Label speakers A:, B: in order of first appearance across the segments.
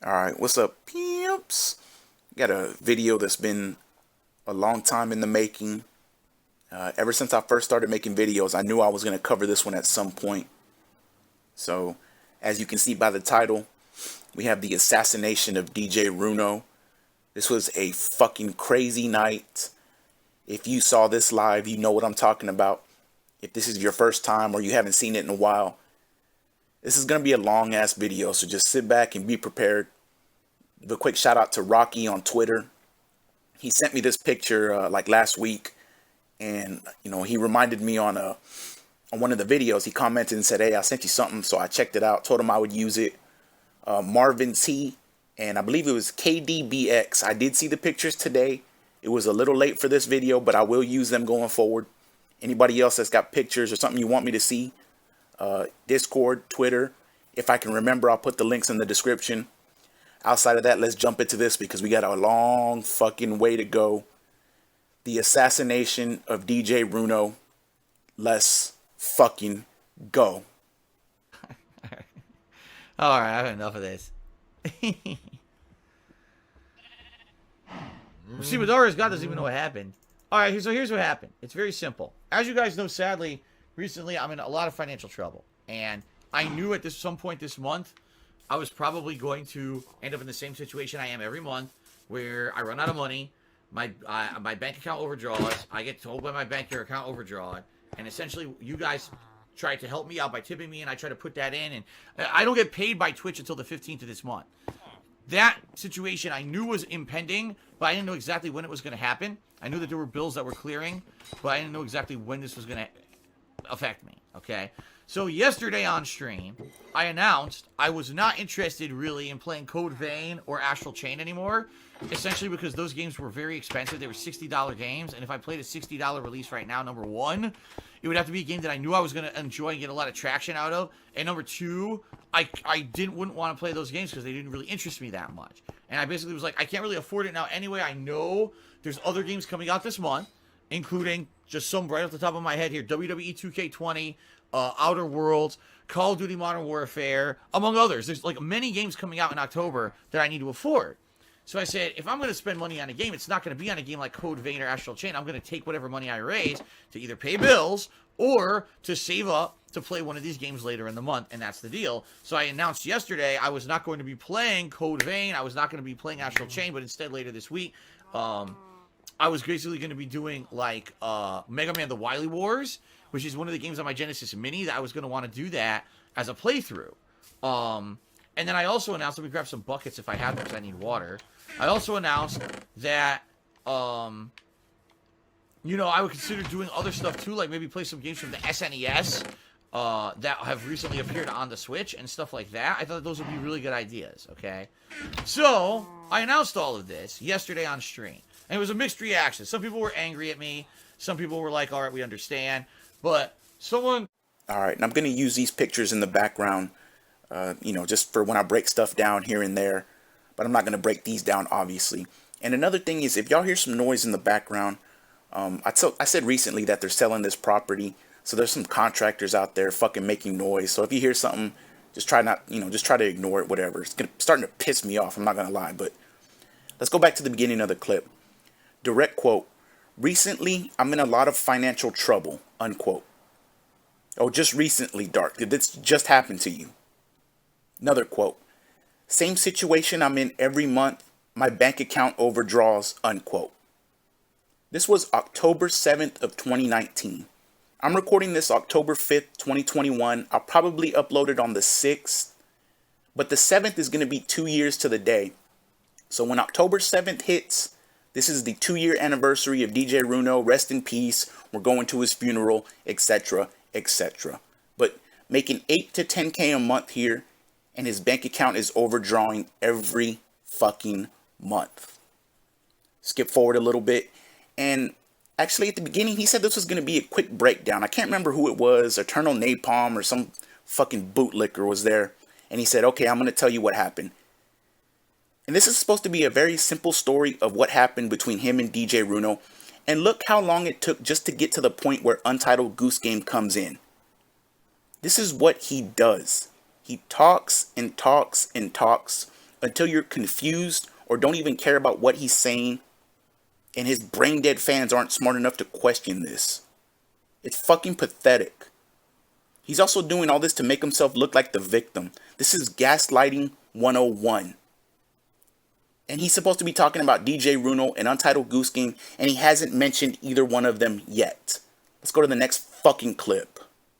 A: Alright, what's up, pimps? Got a video that's been a long time in the making. Ever since I first started making videos, I knew I was going to cover this one at some point. So, as you can see by the title, we have the Assassination of DJRuno. This was a fucking crazy night. If you saw this live, you know what I'm talking about. If this is your first time or you haven't seen it in a while, this is going to be a long ass video, so just sit back and be prepared. Give a quick shout out to Rocky on Twitter. He sent me this picture like last week, and he reminded me on one of the videos. He commented and said, "Hey, I sent you something," so I checked it out. Told him I would use it. Marvin T, and I believe it was KDBX. I did see the pictures today. It was a little late for this video, but I will use them going forward. Anybody else that's got pictures or something you want me to see, Discord, Twitter, if I can remember, I'll put the links in the description. Outside of that, let's jump into this because we got a long fucking way to go. The Assassination of DJRuno. Let's fucking go.
B: All right, I've had enough of this. See, Madara's God doesn't even know what happened. All right, so here's what happened. It's very simple. As you guys know, sadly, recently I'm in a lot of financial trouble, and I knew at some point this month I was probably going to end up in the same situation I am every month, where I run out of money, my bank account overdraws, I get told by my bank your account overdrawn, and essentially you guys try to help me out by tipping me, and I try to put that in, and I don't get paid by Twitch until the 15th of this month. That situation I knew was impending, but I didn't know exactly when it was going to happen. I knew that there were bills that were clearing, but I didn't know exactly when this was going to affect me, okay? So yesterday on stream, I announced I was not interested really in playing Code Vein or Astral Chain anymore, essentially because those games were very expensive. They were $60 games, and if I played a $60 release right now, number one, it would have to be a game that I knew I was going to enjoy and get a lot of traction out of, and number two, I wouldn't want to play those games because they didn't really interest me that much. And I basically was like, I can't really afford it now anyway. I know there's other games coming out this month, including just some right off the top of my head here, WWE 2K20, Outer Worlds, Call of Duty Modern Warfare, among others. There's like many games coming out in October that I need to afford. So I said, if I'm going to spend money on a game, it's not going to be on a game like Code Vein or Astral Chain. I'm going to take whatever money I raise to either pay bills or to save up to play one of these games later in the month, and that's the deal. So I announced yesterday I was not going to be playing Code Vein. I was not going to be playing Astral Chain, but instead later this week, I was basically going to be doing like Mega Man The Wily Wars, which is one of the games on my Genesis Mini that I was going to want to do that as a playthrough. And then I also announced, let me grab some buckets if I have them because I need water. I also announced that, I would consider doing other stuff too, like maybe play some games from the SNES that have recently appeared on the Switch and stuff like that. I thought those would be really good ideas, okay? So, I announced all of this yesterday on stream. And it was a mixed reaction. Some people were angry at me. Some people were like, all right, we understand. But someone...
A: Alright, and I'm going to use these pictures in the background, just for when I break stuff down here and there. But I'm not going to break these down, obviously. And another thing is, if y'all hear some noise in the background, I said recently that they're selling this property. So there's some contractors out there fucking making noise. So if you hear something, just try to ignore it, whatever. It's starting to piss me off, I'm not going to lie. But let's go back to the beginning of the clip. Direct quote, "Recently, I'm in a lot of financial trouble," unquote. Oh, just recently, Dark. Did this just happen to you? Another quote, "Same situation I'm in every month. My bank account overdraws," unquote. This was October 7th of 2019. I'm recording this October 5th, 2021. I'll probably upload it on the 6th. But the 7th is going to be 2 years to the day. So when October 7th hits, this is the 2-year anniversary of DJRuno. Rest in peace. We're going to his funeral, etc., etc. But making 8 to 10K a month here, and his bank account is overdrawing every fucking month. Skip forward a little bit, and actually at the beginning he said this was going to be a quick breakdown. I can't remember who it was, Eternal Napalm or some fucking bootlicker was there, and he said, okay, I'm going to tell you what happened. And this is supposed to be a very simple story of what happened between him and DJRuno, and look how long it took just to get to the point where Untitled Goose Game comes in. This is what he does. He talks and talks and talks until you're confused or don't even care about what he's saying, and his brain dead fans aren't smart enough to question this. It's fucking pathetic. He's also doing all this to make himself look like the victim. This is gaslighting 101. And he's supposed to be talking about DJRuno and Untitled Goose Game, and he hasn't mentioned either one of them yet. Let's go to the next fucking clip.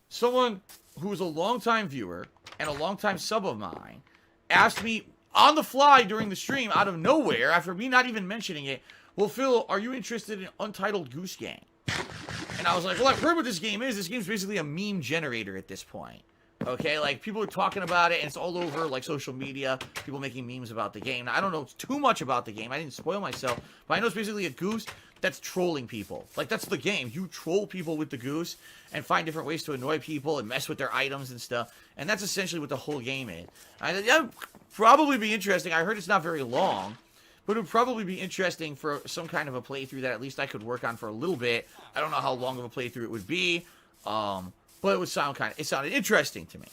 B: Someone who's a longtime viewer and a longtime sub of mine asked me on the fly during the stream, out of nowhere, after me not even mentioning it, well, Phil, are you interested in Untitled Goose Game? And I was like, well, I've heard what this game is. This game's basically a meme generator at this point. Okay, like, people are talking about it, and it's all over, like, social media, people making memes about the game. Now, I don't know too much about the game. I didn't spoil myself, but I know it's basically a goose that's trolling people. Like, that's the game. You troll people with the goose and find different ways to annoy people and mess with their items and stuff. And that's essentially what the whole game is. That would probably be interesting. I heard it's not very long, but it would probably be interesting for some kind of a playthrough that at least I could work on for a little bit. I don't know how long of a playthrough it would be, but it would it sounded interesting to me.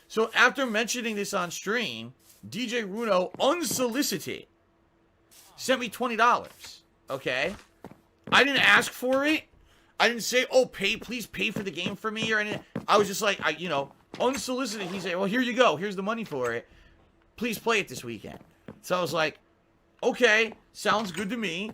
B: So after mentioning this on stream, DJRuno, unsolicited, sent me $20. Okay? I didn't ask for it. I didn't say, oh, please pay for the game for me or anything. I was just like, unsolicited. He said, well, here you go. Here's the money for it. Please play it this weekend. So I was like, okay, sounds good to me.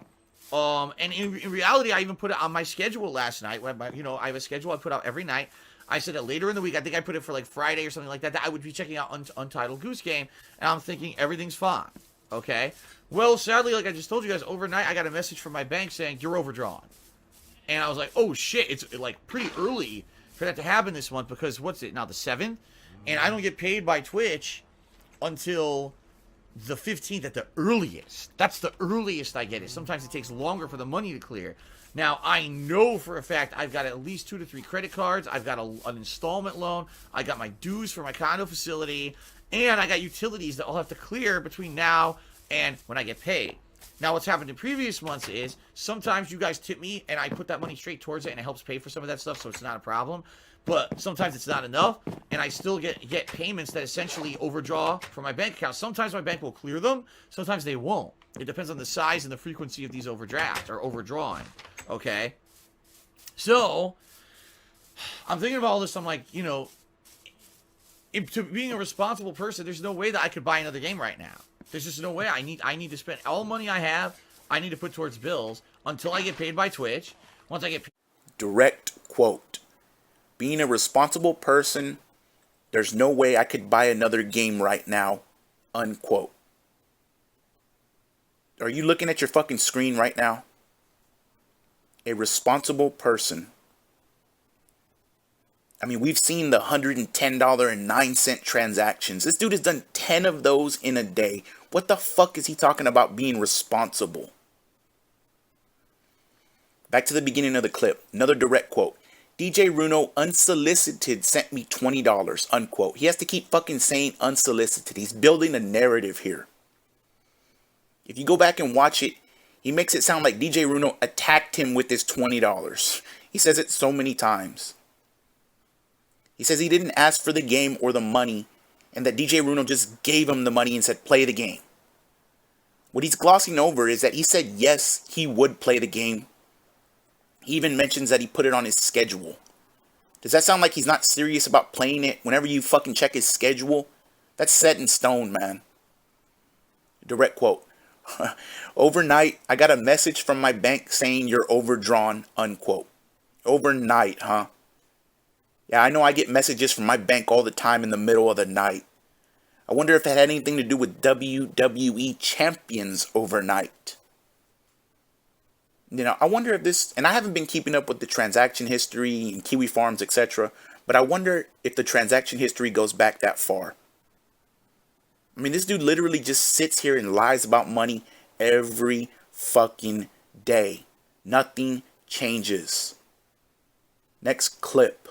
B: And in reality, I even put it on my schedule last night. I have a schedule I put out every night. I said that later in the week, I think I put it for like Friday or something like that, that I would be checking out Untitled Goose Game. And I'm thinking everything's fine. Okay? Well, sadly, like I just told you guys, overnight, I got a message from my bank saying, you're overdrawn. And I was like, oh shit, it's like pretty early for that to happen this month because what's it now, the 7th? And I don't get paid by Twitch until the 15th at the earliest. That's the earliest I get it. Sometimes it takes longer for the money to clear. Now, I know for a fact I've got at least 2 to 3 credit cards. I've got an installment loan. I got my dues for my condo facility. And I got utilities that I'll have to clear between now and when I get paid. Now, what's happened in previous months is sometimes you guys tip me and I put that money straight towards it and it helps pay for some of that stuff, so it's not a problem. But sometimes it's not enough, and I still get payments that essentially overdraw from my bank account. Sometimes my bank will clear them. Sometimes they won't. It depends on the size and the frequency of these overdrafts or overdrawing. Okay? So, I'm thinking about all this. I'm like, to being a responsible person, there's no way that I could buy another game right now. There's just no way. I need to spend all money I have. I need to put towards bills until I get paid by Twitch. Once I get paid.
A: Direct quote. Being a responsible person, there's no way I could buy another game right now. Unquote. Are you looking at your fucking screen right now? A responsible person. I mean, we've seen the $110.09 transactions. This dude has done 10 of those in a day. What the fuck is he talking about being responsible? Back to the beginning of the clip. Another direct quote. DJRuno unsolicited sent me $20, unquote. He has to keep fucking saying unsolicited. He's building a narrative here. If you go back and watch it, he makes it sound like DJRuno attacked him with his $20. He says it so many times. He says he didn't ask for the game or the money, and that DJRuno just gave him the money and said, play the game. What he's glossing over is that he said yes, he would play the game. He even mentions that he put it on his schedule. Does that sound like he's not serious about playing it? Whenever you fucking check his schedule, that's set in stone, man. Direct quote. Overnight, I got a message from my bank saying you're overdrawn, unquote. Overnight, huh? Yeah, I know I get messages from my bank all the time in the middle of the night. I wonder if it had anything to do with WWE Champions overnight. I wonder if this, and I haven't been keeping up with the transaction history and Kiwi Farms, etc., but I wonder if the transaction history goes back that far. I mean, this dude literally just sits here and lies about money every fucking day. Nothing changes. Next clip.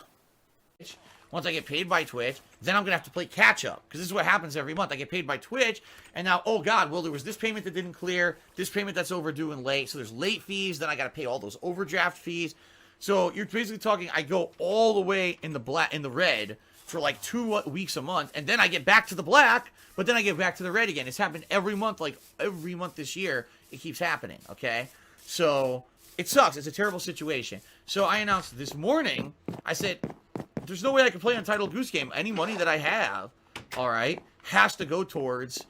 B: Once I get paid by Twitch, then I'm going to have to play catch up. Because this is what happens every month. I get paid by Twitch, and now, oh God, well, there was this payment that didn't clear, this payment that's overdue and late, so there's late fees, then I got to pay all those overdraft fees. So you're basically talking, I go all the way in the red for like 2 weeks a month, and then I get back to the black, but then I get back to the red again. It's happened every month, like every month this year. It keeps happening, okay? So it sucks. It's a terrible situation. So I announced this morning, I said, there's no way I can play Untitled Goose Game. Any money that I have, all right, has to go towards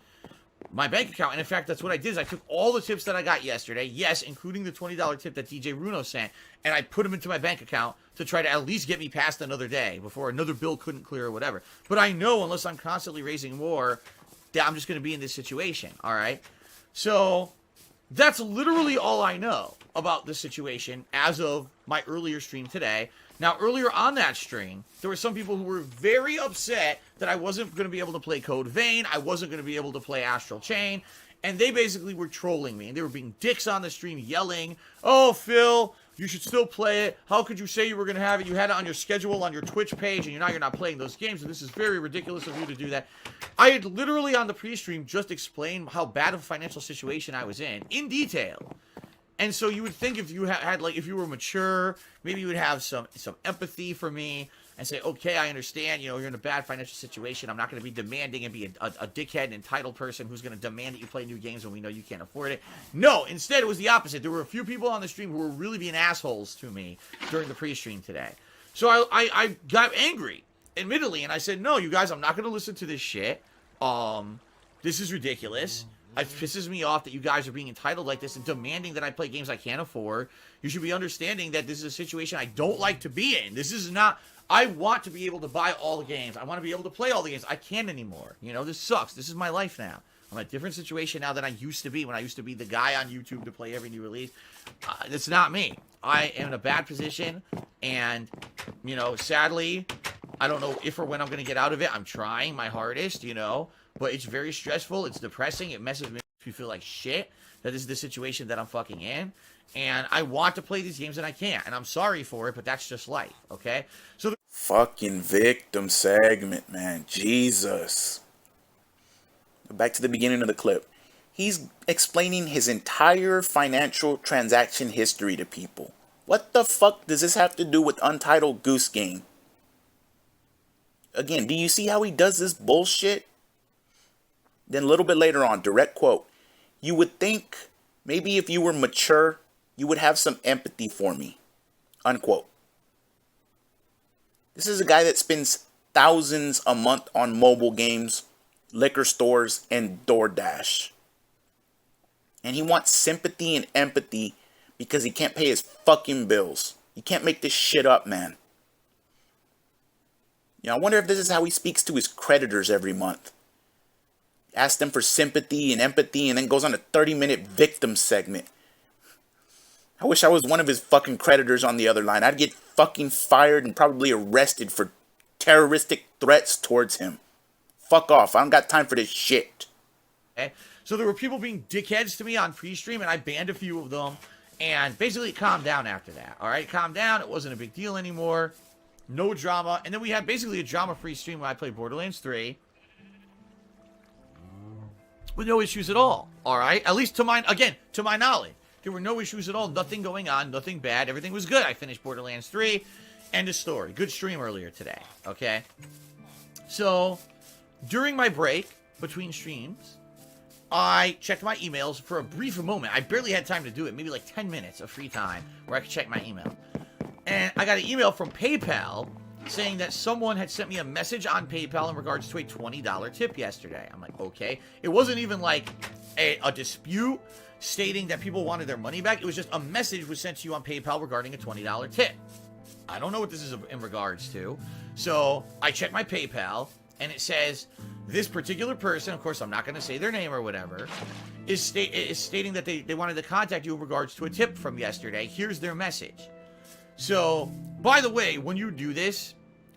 B: my bank account. And in fact, that's what I did, is I took all the tips that I got yesterday, yes, including the $20 tip that DJRuno sent, and I put them into my bank account to try to at least get me past another day before another bill couldn't clear or whatever. But I know unless I'm constantly raising more, that I'm just going to be in this situation, all right? So that's literally all I know about this situation as of my earlier stream today. Now, earlier on that stream, there were some people who were very upset that I wasn't going to be able to play Code Vein, I wasn't going to be able to play Astral Chain, and they basically were trolling me, and they were being dicks on the stream, yelling, "Oh, Phil, you should still play it. How could you say you were going to have it? You had it on your schedule on your Twitch page, and you're not playing those games, and this is very ridiculous of you to do that." I had literally on the pre-stream just explained how bad of a financial situation I was in detail. And so you would think if you had like, if you were mature, maybe you would have some empathy for me and say, okay, I understand, you know, you're in a bad financial situation. I'm not going to be demanding and be a dickhead and entitled person who's going to demand that you play new games when we know you can't afford it. No, instead it was the opposite. There were a few people on the stream who were really being assholes to me during the pre-stream today. So I got angry, admittedly, and I said, no, you guys, I'm not going to listen to this shit. This is ridiculous. It pisses me off that you guys are being entitled like this and demanding that I play games I can't afford. You should be understanding that this is a situation I don't like to be in. This is not... I want to be able to buy all the games. I want to be able to play all the games. I can't anymore. You know, this sucks. This is my life now. I'm in a different situation now than I used to be when I used to be the guy on YouTube to play every new release. It's not me. I am in a bad position, and, you know, sadly, I don't know if or when I'm going to get out of it. I'm trying my hardest, you know, but it's very stressful. It's depressing. It messes me. You feel like shit. That is the situation that I'm fucking in. And I want to play these games and I can't. And I'm sorry for it, but that's just life, okay? So
A: fucking victim segment, man. Jesus. Back to the beginning of the clip. He's explaining his entire financial transaction history to people. What the fuck does this have to do with Untitled Goose Game? Again, do you see how he does this bullshit? Then a little bit later on, direct quote, "You would think maybe if you were mature, you would have some empathy for me." Unquote. This is a guy that spends thousands a month on mobile games, liquor stores, and DoorDash. And he wants sympathy and empathy because he can't pay his fucking bills. You can't make this shit up, man. You know, I wonder if this is how he speaks to his creditors every month. Asks them for sympathy and empathy and then goes on a 30-minute victim segment. I wish I was one of his fucking creditors on the other line. I'd get fucking fired and probably arrested for terroristic threats towards him. Fuck off. I don't got time for this shit.
B: Okay. So there were people being dickheads to me on pre-stream, and I banned a few of them. And basically it calmed down after that. All right, calmed down. It wasn't a big deal anymore. No drama. And then we had basically a drama-free stream when I played Borderlands 3. With no issues at all. All right? At least to my knowledge. There were no issues at all. Nothing going on. Nothing bad. Everything was good. I finished Borderlands 3. End of story. Good stream earlier today. Okay? So, during my break between streams, I checked my emails for a brief moment. I barely had time to do it. Maybe like 10 minutes of free time where I could check my email. And I got an email from PayPal saying that someone had sent me a message on PayPal in regards to a $20 tip yesterday. I'm like, okay. It wasn't even like a dispute stating that people wanted their money back. It was just a message was sent to you on PayPal regarding a $20 tip. I don't know what this is in regards to. So I checked my PayPal, and it says this particular person, of course I'm not going to say their name or whatever, is stating that they wanted to contact you in regards to a tip from yesterday. Here's their message. So, by the way, when you do this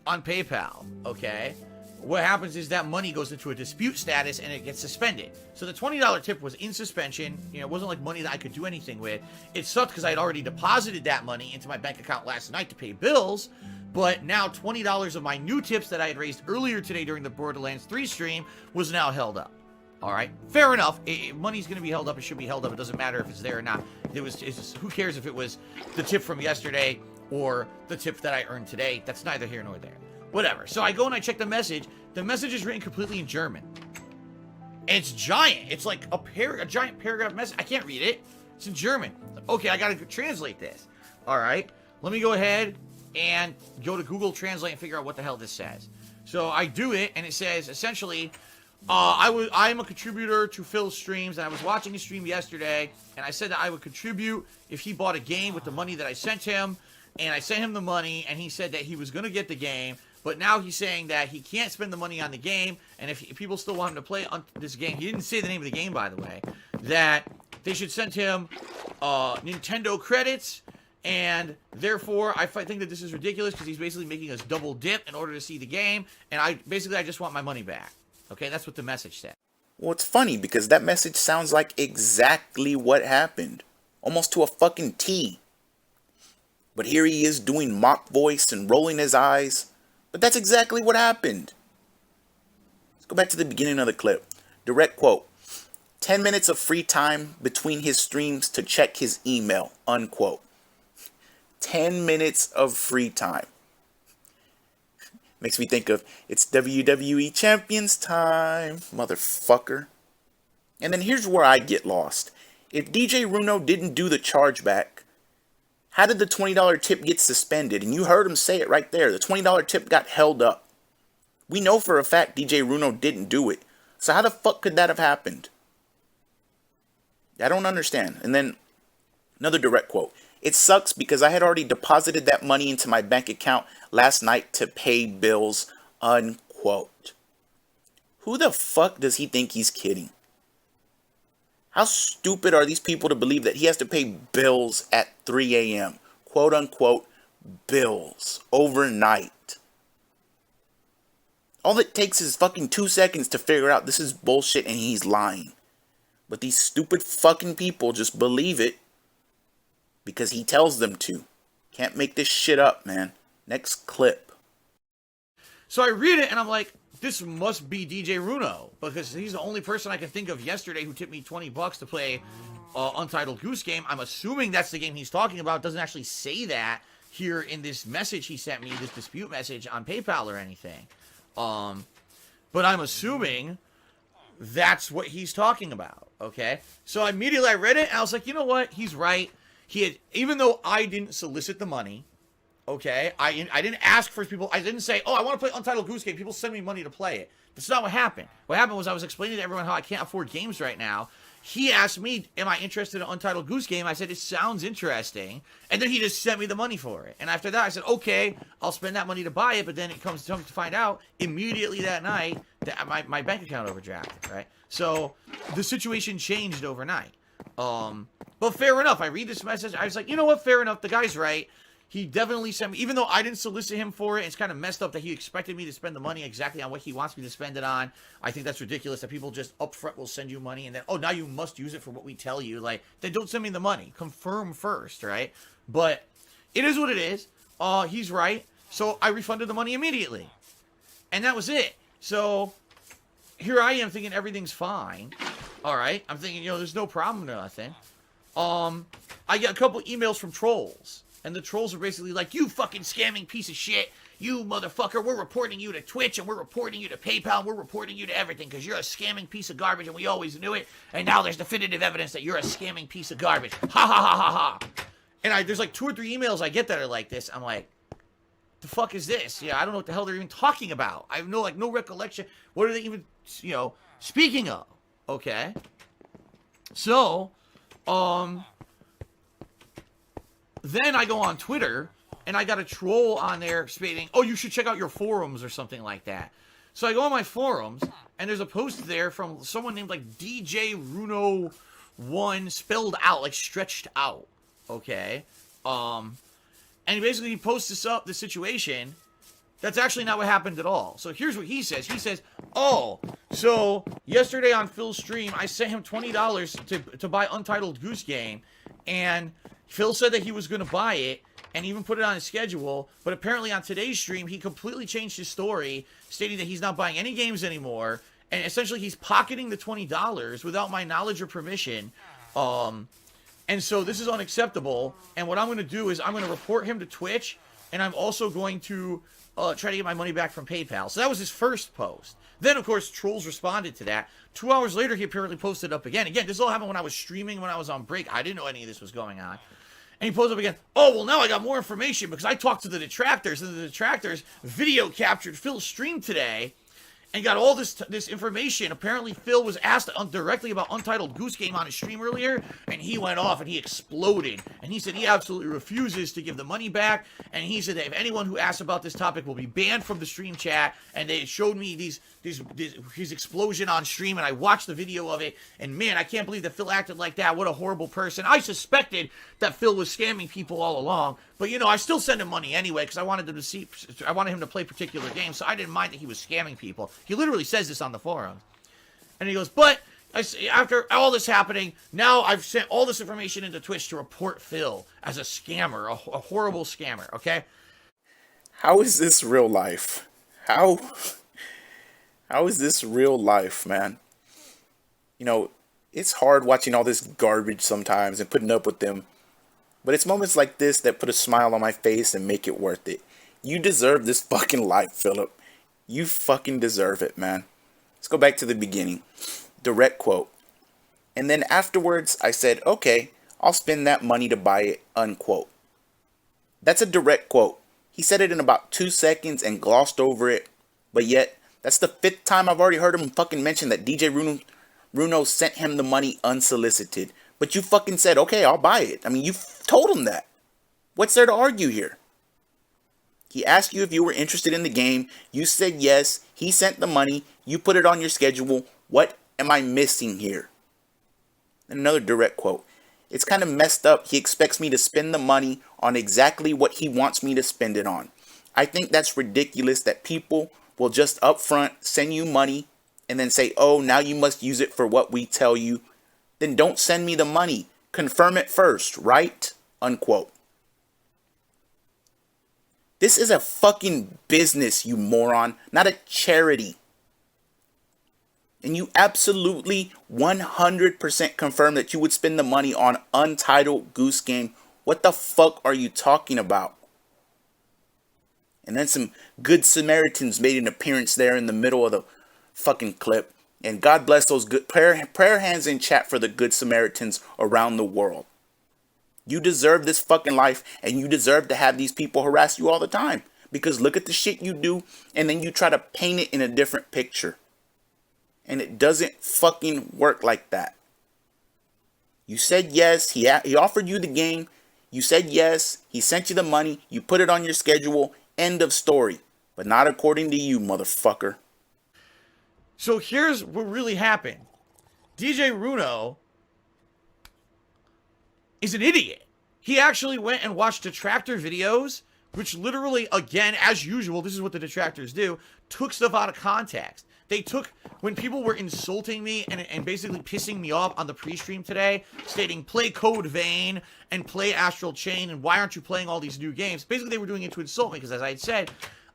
B: on PayPal, okay, what happens is that money goes into a dispute status and it gets suspended. So the $20 tip was in suspension. You know, it wasn't like money that I could do anything with. It sucked because I had already deposited that money into my bank account last night to pay bills. But now $20 of my new tips that I had raised earlier today during the Borderlands 3 stream was now held up. All right, fair enough. Money's going to be held up. It should be held up. It doesn't matter if it's there or not. Who cares if it was the tip from yesterday or the tip that I earned today? That's neither here nor there. Whatever. So I go and I check the message. The message is written completely in German. And it's giant. It's like a giant paragraph message. I can't read it. It's in German. Okay, I gotta translate this. All right. Let me go ahead and go to Google Translate and figure out what the hell this says. So I do it, and it says, essentially, I'm a contributor to Phil's streams, and I was watching his stream yesterday, and I said that I would contribute if he bought a game with the money that I sent him, and I sent him the money, and he said that he was going to get the game, but now he's saying that he can't spend the money on the game, and if people still want him to play on this game, he didn't say the name of the game, by the way, that they should send him Nintendo credits, and therefore I think that this is ridiculous because he's basically making us double dip in order to see the game, and I just want my money back. Okay, that's what the message said.
A: Well, it's funny because that message sounds like exactly what happened, almost to a fucking T. But here he is doing mock voice and rolling his eyes. But that's exactly what happened. Let's go back to the beginning of the clip. Direct quote. 10 minutes of free time between his streams to check his email. Unquote. 10 minutes of free time. Makes me think of, it's WWE Champions time, motherfucker. And then here's where I get lost. If DJRuno didn't do the chargeback, how did the $20 tip get suspended? And you heard him say it right there. The $20 tip got held up. We know for a fact DJRuno didn't do it. So how the fuck could that have happened? I don't understand. And then another direct quote. It sucks because I had already deposited that money into my bank account last night to pay bills. Unquote. Who the fuck does he think he's kidding? How stupid are these people to believe that he has to pay bills at 3 a.m.? Quote unquote bills overnight. All it takes is fucking 2 seconds to figure out this is bullshit and he's lying. But these stupid fucking people just believe it because he tells them to. Can't make this shit up, man. Next clip.
B: So I read it and I'm like, this must be DJRuno because he's the only person I can think of yesterday who tipped me $20 to play Untitled Goose Game. I'm assuming that's the game he's talking about. It doesn't actually say that here in this message he sent me, this dispute message on PayPal or anything. But I'm assuming that's what he's talking about, okay? So immediately I read it and I was like, you know what? He's right. Even though I didn't solicit the money, okay? I didn't ask for people. I didn't say, oh, I want to play Untitled Goose Game. People send me money to play it. That's not what happened. What happened was I was explaining to everyone how I can't afford games right now. He asked me, am I interested in Untitled Goose Game? I said, it sounds interesting. And then he just sent me the money for it. And after that, I said, okay, I'll spend that money to buy it. But then it comes to find out immediately that night that my bank account overdrafted, right? So the situation changed overnight. But fair enough. I read this message. I was like, you know what? Fair enough. The guy's right. He definitely sent me, even though I didn't solicit him for it, it's kind of messed up that he expected me to spend the money exactly on what he wants me to spend it on. I think that's ridiculous that people just upfront will send you money and then, oh, now you must use it for what we tell you. Like, then don't send me the money. Confirm first, right? But it is what it is. He's right. So I refunded the money immediately. And that was it. So here I am thinking everything's fine. All right. I'm thinking, there's no problem or nothing. I get a couple emails from trolls. And the trolls are basically like, you fucking scamming piece of shit. You motherfucker, we're reporting you to Twitch, and we're reporting you to PayPal, and we're reporting you to everything, because you're a scamming piece of garbage, and we always knew it, and now there's definitive evidence that you're a scamming piece of garbage. Ha ha ha ha ha. And there's like 2 or 3 emails I get that are like this. I'm like, the fuck is this? Yeah, I don't know what the hell they're even talking about. I have no recollection. What are they even, speaking of? Okay. So, then I go on Twitter, and I got a troll on there stating, oh, you should check out your forums or something like that. So I go on my forums, and there's a post there from someone named, like, DJRuno1 spelled out, like, stretched out, okay? And basically he posts the situation. That's actually not what happened at all. So here's what he says. He says, oh, so yesterday on Phil's stream, I sent him $20 to buy Untitled Goose Game, and Phil said that he was going to buy it and even put it on his schedule, but apparently on today's stream, he completely changed his story, stating that he's not buying any games anymore, and essentially he's pocketing the $20 without my knowledge or permission, and so this is unacceptable, and what I'm going to do is I'm going to report him to Twitch, and I'm also going to try to get my money back from PayPal. So that was his first post. Then, of course, trolls responded to that. 2 hours later, he apparently posted up again. Again, this all happened when I was streaming, when I was on break. I didn't know any of this was going on. And he posted up again, oh, well, now I got more information because I talked to the detractors, and the detractors video captured Phil's stream today and got all this information. Apparently, Phil was asked directly about Untitled Goose Game on his stream earlier, and he went off and he exploded. And he said he absolutely refuses to give the money back. And he said that if anyone who asks about this topic will be banned from the stream chat. And they showed me his explosion on stream, and I watched the video of it. And man, I can't believe that Phil acted like that. What a horrible person. I suspected that Phil was scamming people all along. But, you know, I still send him money anyway because I wanted him to play particular games, so I didn't mind that he was scamming people. He literally says this on the forum. And he goes, but after all this happening, now I've sent all this information into Twitch to report Phil as a scammer, a horrible scammer, okay?
A: How is this real life? How is this real life, man? You know, it's hard watching all this garbage sometimes and putting up with them. But it's moments like this that put a smile on my face and make it worth it. You deserve this fucking life, Philip. You fucking deserve it, man. Let's go back to the beginning. Direct quote. And then afterwards, I said, okay, I'll spend that money to buy it, unquote. That's a direct quote. He said it in about 2 seconds and glossed over it. But yet, that's the 5th time I've already heard him fucking mention that DJRuno sent him the money unsolicited. But you fucking said, okay, I'll buy it. I mean, you told him that. What's there to argue here? He asked you if you were interested in the game. You said yes. He sent the money. You put it on your schedule. What am I missing here? And another direct quote. It's kind of messed up. He expects me to spend the money on exactly what he wants me to spend it on. I think that's ridiculous that people will just upfront send you money and then say, oh, now you must use it for what we tell you. Then don't send me the money. Confirm it first, right? Unquote. This is a fucking business, you moron, not a charity. And you absolutely 100% confirm that you would spend the money on Untitled Goose Game. What the fuck are you talking about? And then some good Samaritans made an appearance there in the middle of the fucking clip. And God bless those good prayer hands in chat for the good Samaritans around the world. You deserve this fucking life, and you deserve to have these people harass you all the time. Because look at the shit you do, and then you try to paint it in a different picture. And it doesn't fucking work like that. You said yes, he offered you the game. You said yes, he sent you the money, you put it on your schedule, end of story. But not according to you, motherfucker.
B: So here's what really happened. DJRuno is an idiot. He actually went and watched detractor videos, which literally, again, as usual, this is what the detractors do, took stuff out of context. They took, when people were insulting me and basically pissing me off on the pre-stream today, stating play Code Vein and play Astral Chain and why aren't you playing all these new games? Basically, they were doing it to insult me because, as I had said,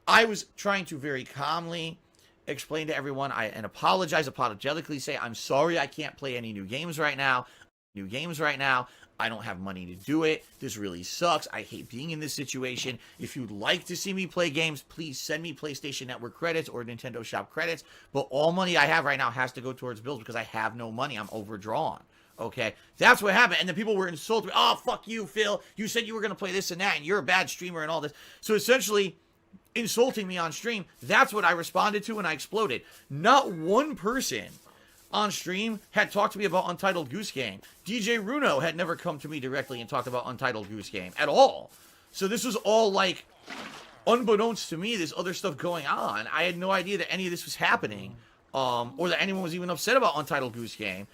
B: I was trying to very calmly explain to everyone and apologetically say, I'm sorry I can't play any new games right now. I don't have money to do it. This really sucks. I hate being in this situation. If you'd like to see me play games, please send me PlayStation Network credits or Nintendo Shop credits. But all money I have right now has to go towards bills because I have no money. I'm overdrawn. Okay? That's what happened. And then people were insulting me. Oh, fuck you, Phil. You said you were going to play this and that, and you're a bad streamer and all this. So essentially, insulting me on stream, that's what I responded to, and I exploded. Not one person on stream had talked to me about Untitled Goose Game. DJRuno had never come to me directly and talked about Untitled Goose Game at all. So this was all like, unbeknownst to me, this other stuff going on. I had no idea that any of this was happening, or that anyone was even upset about Untitled Goose Game.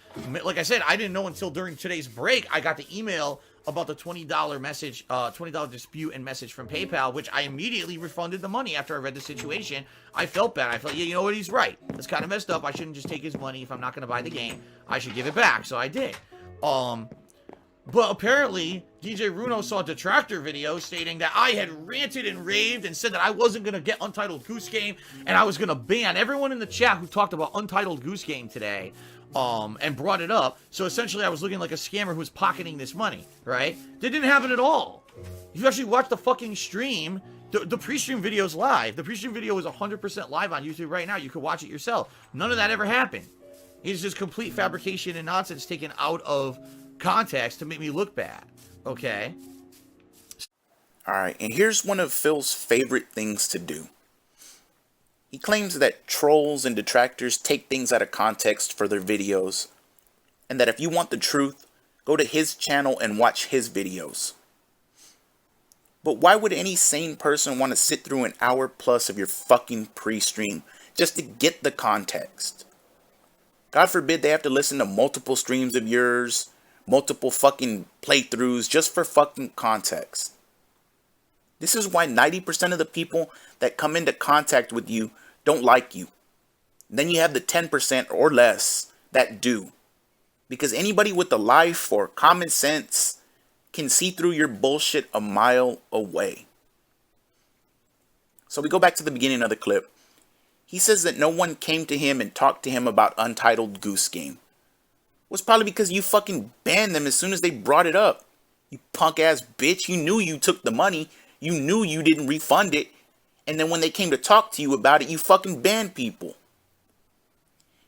B: Like I said, I didn't know until during today's break. I got the email about the $20 message, $20 dispute and message from PayPal, which I immediately refunded the money after I read the situation. I felt bad. I felt, yeah, you know what, he's right. It's kind of messed up. I shouldn't just take his money if I'm not going to buy the game. I should give it back. So I did. But apparently, DJRuno saw a detractor video stating that I had ranted and raved and said that I wasn't going to get Untitled Goose Game and I was going to ban everyone in the chat who talked about Untitled Goose Game today and brought it up. So essentially, I was looking like a scammer who was pocketing this money, right? That didn't happen at all. If you actually watch the fucking stream, the pre-stream video is live. The pre-stream video is 100% live on YouTube right now. You can watch it yourself. None of that ever happened. It's just complete fabrication and nonsense taken out of context to make me look bad. Okay?
A: Alright, and here's one of Phil's favorite things to do. He claims that trolls and detractors take things out of context for their videos, and that if you want the truth, go to his channel and watch his videos. But why would any sane person want to sit through an hour plus of your fucking pre-stream just to get the context? God forbid they have to listen to multiple streams of yours, multiple fucking playthroughs just for fucking context. This is why 90% of the people that come into contact with you don't like you. Then you have the 10% or less that do. Because anybody with a life or common sense can see through your bullshit a mile away. So we go back to the beginning of the clip. He says that no one came to him and talked to him about Untitled Goose Game. Was probably because you fucking banned them as soon as they brought it up. You punk ass bitch. You knew you took the money. You knew you didn't refund it. And then when they came to talk to you about it, you fucking banned people.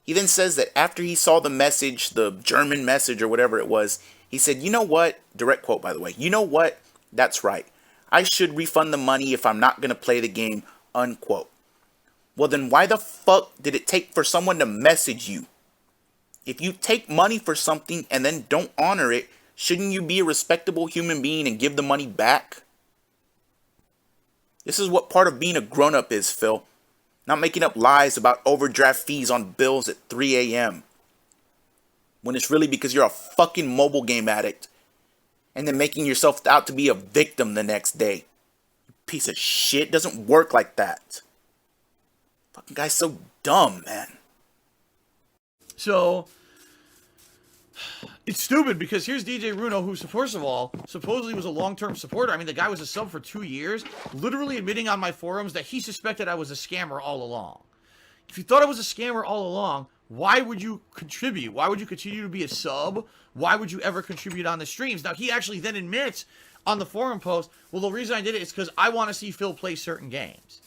A: He then says that after he saw the message, the German message or whatever it was, he said, you know what? Direct quote, by the way. You know what? That's right. I should refund the money if I'm not going to play the game, unquote. Well, then why the fuck did it take for someone to message you? If you take money for something and then don't honor it, shouldn't you be a respectable human being and give the money back? This is what part of being a grown-up is, Phil. Not making up lies about overdraft fees on bills at 3 a.m. When it's really because you're a fucking mobile game addict. And then making yourself out to be a victim the next day. You piece of shit. Doesn't work like that. Fucking guy's so dumb, man.
B: So, it's stupid because here's DJRuno, who, first of all, supposedly was a long-term supporter. I mean, the guy was a sub for 2 years, literally admitting on my forums that he suspected I was a scammer all along. If you thought I was a scammer all along, why would you contribute? Why would you continue to be a sub? Why would you ever contribute on the streams? Now, he actually then admits on the forum post, well, the reason I did it is because I want to see Phil play certain games.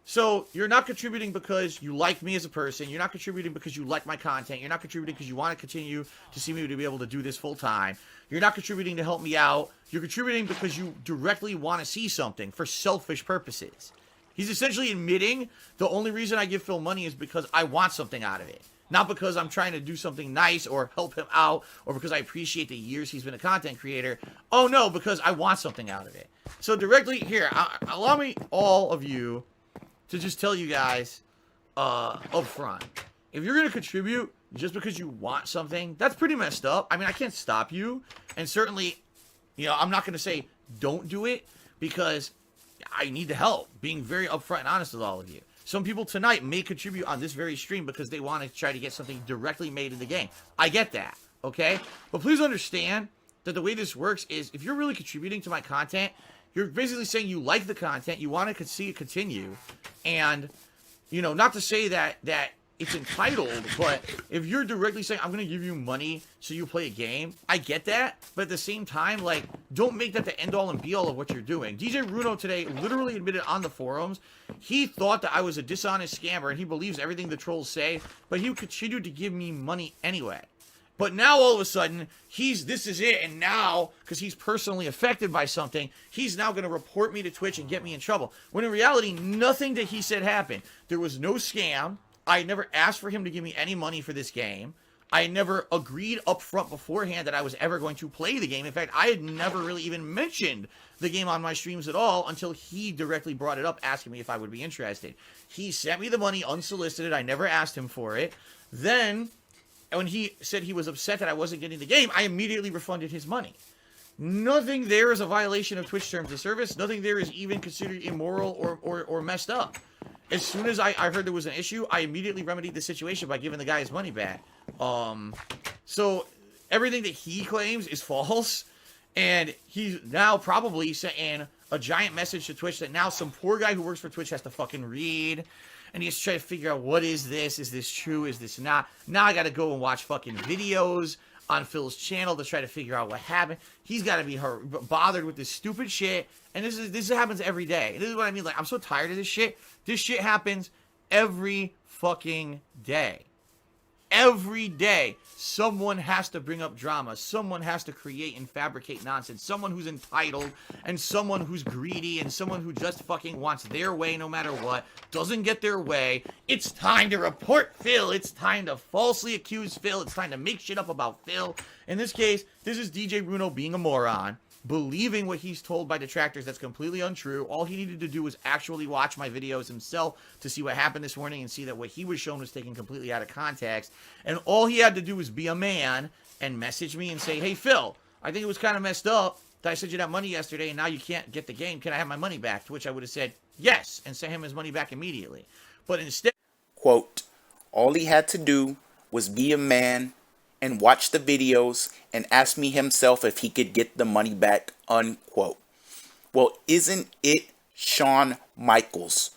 B: So, you're not contributing because you like me as a person. You're not contributing because you like my content. You're not contributing because you want to continue to see me to be able to do this full time. You're not contributing to help me out. You're contributing because you directly want to see something for selfish purposes. He's essentially admitting the only reason I give Phil money is because I want something out of it. Not because I'm trying to do something nice or help him out or because I appreciate the years he's been a content creator. Oh, no, because I want something out of it. So, directly here, allow me, all of you, to just tell you guys up front, if you're going to contribute just because you want something, that's pretty messed up. I mean, I can't stop you. And certainly, you know, I'm not going to say don't do it because I need the help. Being very upfront and honest with all of you. Some people tonight may contribute on this very stream because they want to try to get something directly made in the game. I get that, okay? But please understand that the way this works is if you're really contributing to my content, you're basically saying you like the content, you want to see it continue, and, you know, not to say that it's entitled, but if you're directly saying, I'm going to give you money so you play a game, I get that, but at the same time, like, don't make that the end-all and be-all of what you're doing. DJRuno today literally admitted on the forums, he thought that I was a dishonest scammer, and he believes everything the trolls say, but he continued to give me money anyway. But now, all of a sudden, this is it, and now, because he's personally affected by something, he's now going to report me to Twitch and get me in trouble. When in reality, nothing that he said happened. There was no scam. I never asked for him to give me any money for this game. I never agreed up front beforehand that I was ever going to play the game. In fact, I had never really even mentioned the game on my streams at all until he directly brought it up, asking me if I would be interested. He sent me the money unsolicited. I never asked him for it. Then, when he said he was upset that I wasn't getting the game, I immediately refunded his money. Nothing there is a violation of Twitch terms of service. Nothing there is even considered immoral or messed up. As soon as I heard there was an issue, I immediately remedied the situation by giving the guy his money back. So, everything that he claims is false. And he's now probably saying a giant message to Twitch that now some poor guy who works for Twitch has to fucking read. And he's trying to figure out, what is this? Is this true? Is this not? Now I got to go and watch fucking videos on Phil's channel to try to figure out what happened. He's got to be bothered with this stupid shit. And this happens every day. This is what I mean. Like, I'm so tired of this shit. This shit happens every fucking day. Every day, someone has to bring up drama. Someone has to create and fabricate nonsense. Someone who's entitled, and someone who's greedy, and someone who just fucking wants their way no matter what, doesn't get their way. It's time to report Phil. It's time to falsely accuse Phil. It's time to make shit up about Phil. In this case, this is DJRuno being a moron, believing what he's told by detractors that's completely untrue. All he needed to do was actually watch my videos himself to see what happened this morning and see that what he was shown was taken completely out of context. And all he had to do was be a man and message me and say, hey, Phil, I think it was kind of messed up that I sent you that money yesterday and now you can't get the game. Can I have my money back? To which I would have said yes and sent him his money back immediately. But instead,
A: quote, all he had to do was be a man and watch the videos and ask me himself if he could get the money back, unquote. Well, isn't it Shawn Michaels?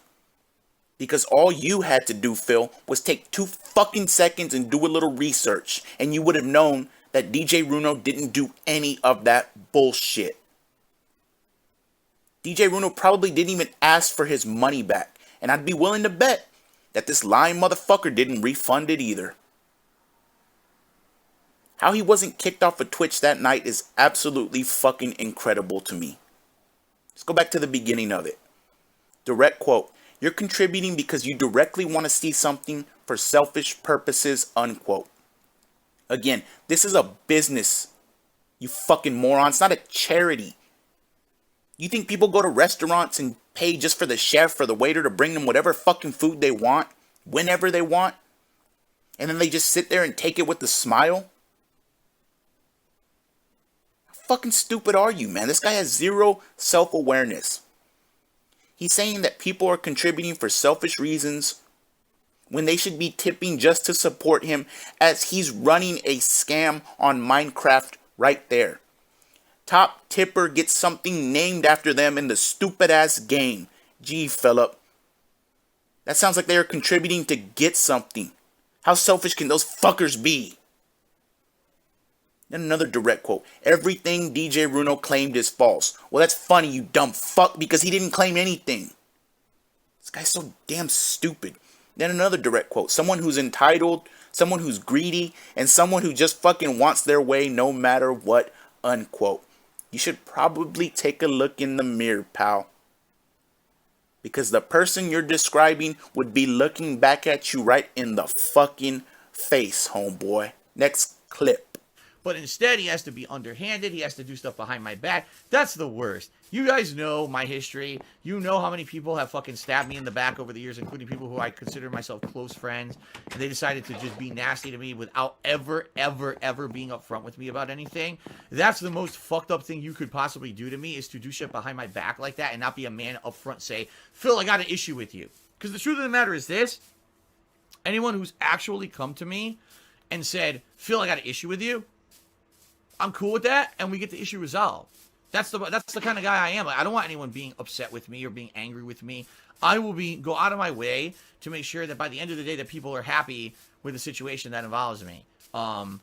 A: Because all you had to do, Phil, was take 2 fucking seconds and do a little research, and you would have known that DJRuno didn't do any of that bullshit. DJRuno probably didn't even ask for his money back, and I'd be willing to bet that this lying motherfucker didn't refund it either. How he wasn't kicked off of Twitch that night is absolutely fucking incredible to me. Let's go back to the beginning of it. Direct quote, you're contributing because you directly want to see something for selfish purposes, unquote. Again, this is a business, you fucking moron. It's not a charity. You think people go to restaurants and pay just for the chef or the waiter to bring them whatever fucking food they want, whenever they want, and then they just sit there and take it with a smile? Fucking stupid are you, man? This guy has zero self-awareness. He's saying that people are contributing for selfish reasons when they should be tipping just to support him, as he's running a scam on Minecraft right there. Top tipper gets something named after them in the stupid ass game. Gee, Philip. That sounds like they are contributing to get something. How selfish can those fuckers be? Then another direct quote. Everything DJRuno claimed is false. Well, that's funny, you dumb fuck, because he didn't claim anything. This guy's so damn stupid. Then another direct quote. Someone who's entitled, someone who's greedy, and someone who just fucking wants their way no matter what, unquote. You should probably take a look in the mirror, pal. Because the person you're describing would be looking back at you right in the fucking face, homeboy. Next clip.
B: But instead, he has to be underhanded. He has to do stuff behind my back. That's the worst. You guys know my history. You know how many people have fucking stabbed me in the back over the years, including people who I consider myself close friends. And they decided to just be nasty to me without ever being upfront with me about anything. That's the most fucked up thing you could possibly do to me, is to do shit behind my back like that and not be a man upfront, say, Phil, I got an issue with you. Because the truth of the matter is this. Anyone who's actually come to me and said, Phil, I got an issue with you, I'm cool with that, and we get the issue resolved. That's the kind of guy I am. I don't want anyone being upset with me or being angry with me. I will go out of my way to make sure that by the end of the day that people are happy with the situation that involves me. And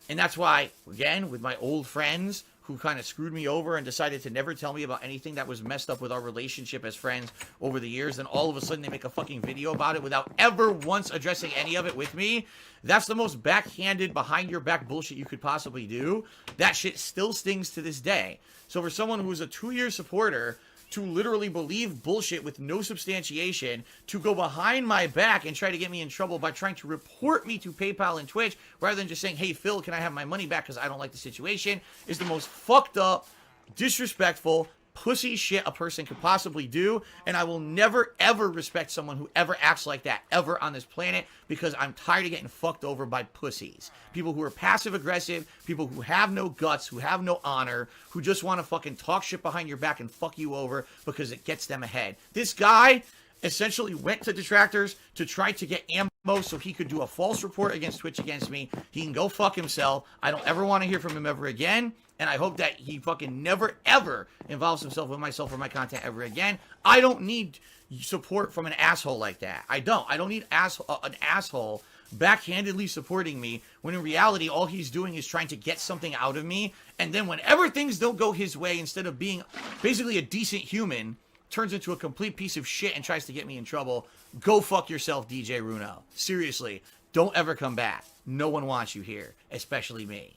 B: that's why, again, with my old friends who kind of screwed me over and decided to never tell me about anything that was messed up with our relationship as friends over the years, then all of a sudden they make a fucking video about it without ever once addressing any of it with me. That's the most backhanded, behind your back bullshit you could possibly do. That shit still stings to this day. So for someone who is a 2-year supporter to literally believe bullshit with no substantiation, to go behind my back and try to get me in trouble by trying to report me to PayPal and Twitch, rather than just saying, hey, Phil, can I have my money back because I don't like the situation, is the most fucked up, disrespectful, pussy shit a person could possibly do. And I will never, ever respect someone who ever acts like that, ever on this planet, because I'm tired of getting fucked over by pussies. People who are passive-aggressive, people who have no guts, who have no honor, who just want to fucking talk shit behind your back and fuck you over because it gets them ahead. This guy essentially went to detractors to try to get most so he could do a false report against Twitch against me. He can go fuck himself. I don't ever want to hear from him ever again. And I hope that he fucking never, ever involves himself with myself or my content ever again. I don't need support from an asshole like that. I don't need an asshole backhandedly supporting me when in reality all he's doing is trying to get something out of me. And then whenever things don't go his way, instead of being basically a decent human, turns into a complete piece of shit and tries to get me in trouble. Go fuck yourself, DJRuno. Seriously, don't ever come back. No one wants you here, especially me.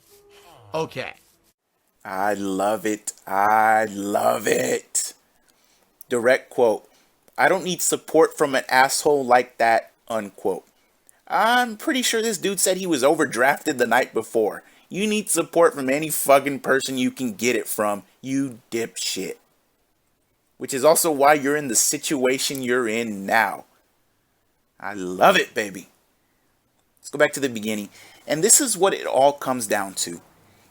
B: Okay.
A: I love it. I love it. Direct quote. I don't need support from an asshole like that, unquote. I'm pretty sure this dude said he was overdrafted the night before. You need support from any fucking person you can get it from, you dipshit. Which is also why you're in the situation you're in now. I love it, baby. Let's go back to the beginning. And this is what it all comes down to.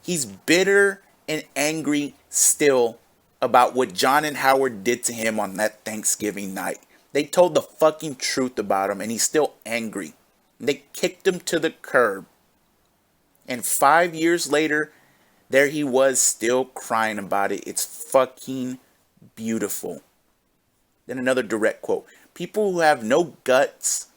A: He's bitter and angry still about what John and Howard did to him on that Thanksgiving night. They told the fucking truth about him and he's still angry. They kicked him to the curb. And 5 years later, there he was still crying about it. It's fucking beautiful. Then another direct quote. People who have no guts,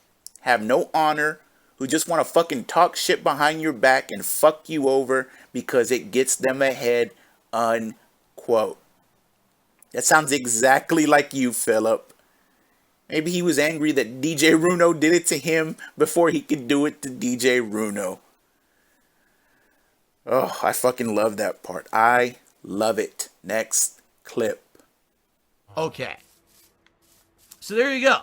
A: have no honor, who just want to fucking talk shit behind your back and fuck you over because it gets them ahead, unquote. That sounds exactly like you, Philip. Maybe he was angry that DJRuno did it to him before he could do it to DJRuno. Oh, I fucking love that part. I love it. Next clip.
B: Okay. So there you go.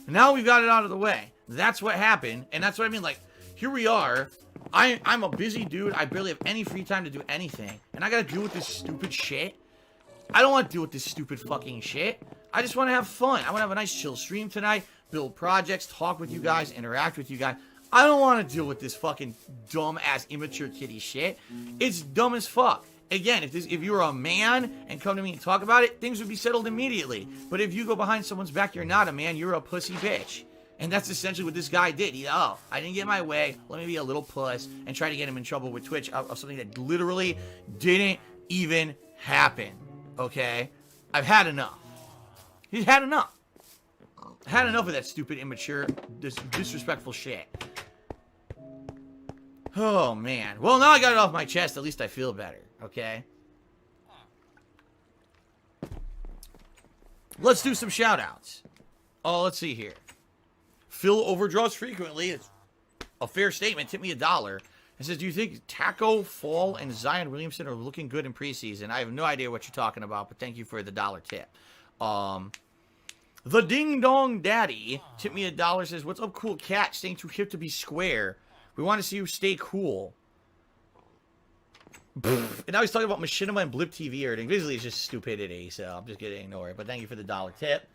B: Now we've got it out of the way. That's what happened. And that's what I mean. Like, here we are. I'm a busy dude. I barely have any free time to do anything. And I gotta deal with this stupid shit. I don't want to deal with this stupid fucking shit. I just want to have fun. I want to have a nice chill stream tonight. Build projects. Talk with you guys. Interact with you guys. I don't want to deal with this fucking dumb-ass immature kitty shit. It's dumb as fuck. Again, if you were a man and come to me and talk about it, things would be settled immediately. But if you go behind someone's back, you're not a man, you're a pussy bitch. And that's essentially what this guy did. I didn't get my way, let me be a little puss, and try to get him in trouble with Twitch of something that literally didn't even happen. Okay? I've had enough. He's had enough. Had enough of that stupid, immature, disrespectful shit. Oh, man. Well, now I got it off my chest. At least I feel better. Okay? Let's do some shout-outs. Oh, let's see here. Phil overdraws frequently. It's a fair statement. Tip me $1. It says, do you think Taco Fall and Zion Williamson are looking good in preseason? I have no idea what you're talking about, but thank you for the $1 tip. The Ding Dong Daddy tipped me $1. Says, what's up, cool cat? Staying too hip to be square. We want to see you stay cool. And now he's talking about Machinima and Blip TV editing. Basically, it's just stupidity, so I'm just going to ignore it. But thank you for the $1 tip.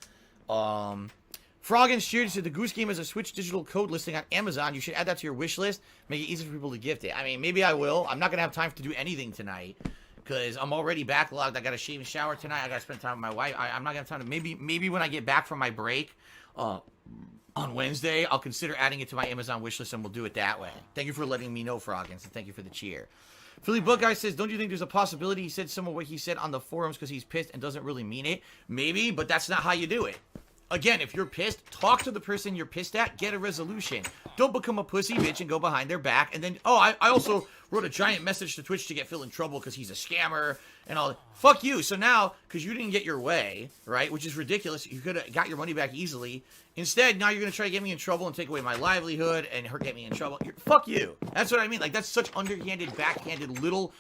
B: Frog and Steered said, the Goose Game has a Switch digital code listing on Amazon. You should add that to your wish list. Make it easy for people to gift it. I mean, maybe I will. I'm not going to have time to do anything tonight. Because I'm already backlogged. I got to shave and shower tonight. I got to spend time with my wife. I'm not going to have time to... Maybe when I get back from my break... on Wednesday, I'll consider adding it to my Amazon wishlist and we'll do it that way. Thank you for letting me know, Froggins, and thank you for the cheer. Philly Book Guy says, don't you think there's a possibility he said some of what he said on the forums because he's pissed and doesn't really mean it? Maybe, but that's not how you do it. Again, if you're pissed, talk to the person you're pissed at, get a resolution. Don't become a pussy bitch and go behind their back. And then, I also wrote a giant message to Twitch to get Phil in trouble because he's a scammer and all. Fuck you. So now, because you didn't get your way, right, which is ridiculous, you could have got your money back easily. Instead, now you're going to try to get me in trouble and take away my livelihood and get me in trouble. Fuck you. That's what I mean. Like, that's such underhanded, backhanded, little,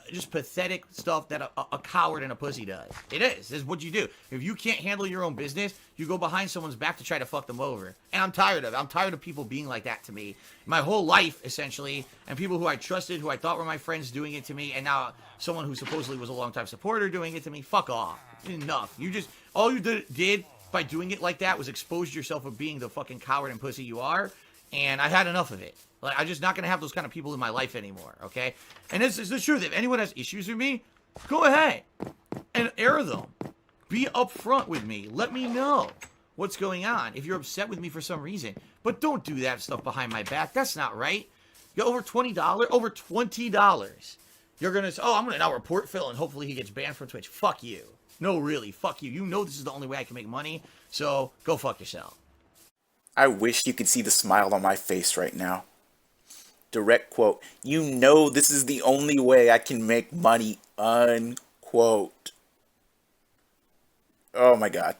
B: just pathetic stuff that a coward and a pussy does. It is. This is what you do. If you can't handle your own business, you go behind someone's back to try to fuck them over. And I'm tired of it. I'm tired of people being like that to me. My whole life, essentially, and people who I trusted, who I thought were my friends doing it to me, and now someone who supposedly was a longtime supporter doing it to me. Fuck off. Enough. All you did by doing it like that was expose yourself of being the fucking coward and pussy you are, and I had enough of it. Like, I'm just not going to have those kind of people in my life anymore, okay? And this is the truth. If anyone has issues with me, go ahead and air them. Be upfront with me. Let me know. what's going on. If you're upset with me for some reason, but don't do that stuff behind my back. That's not right. You're over $20, over $20. You're gonna say, oh, I'm gonna now report Phil and hopefully he gets banned from Twitch. Fuck you. No, really, fuck you. You know this is the only way I can make money, so go fuck yourself.
A: I wish you could see the smile on my face right now. Direct quote, you know this is the only way I can make money, unquote. Oh my god.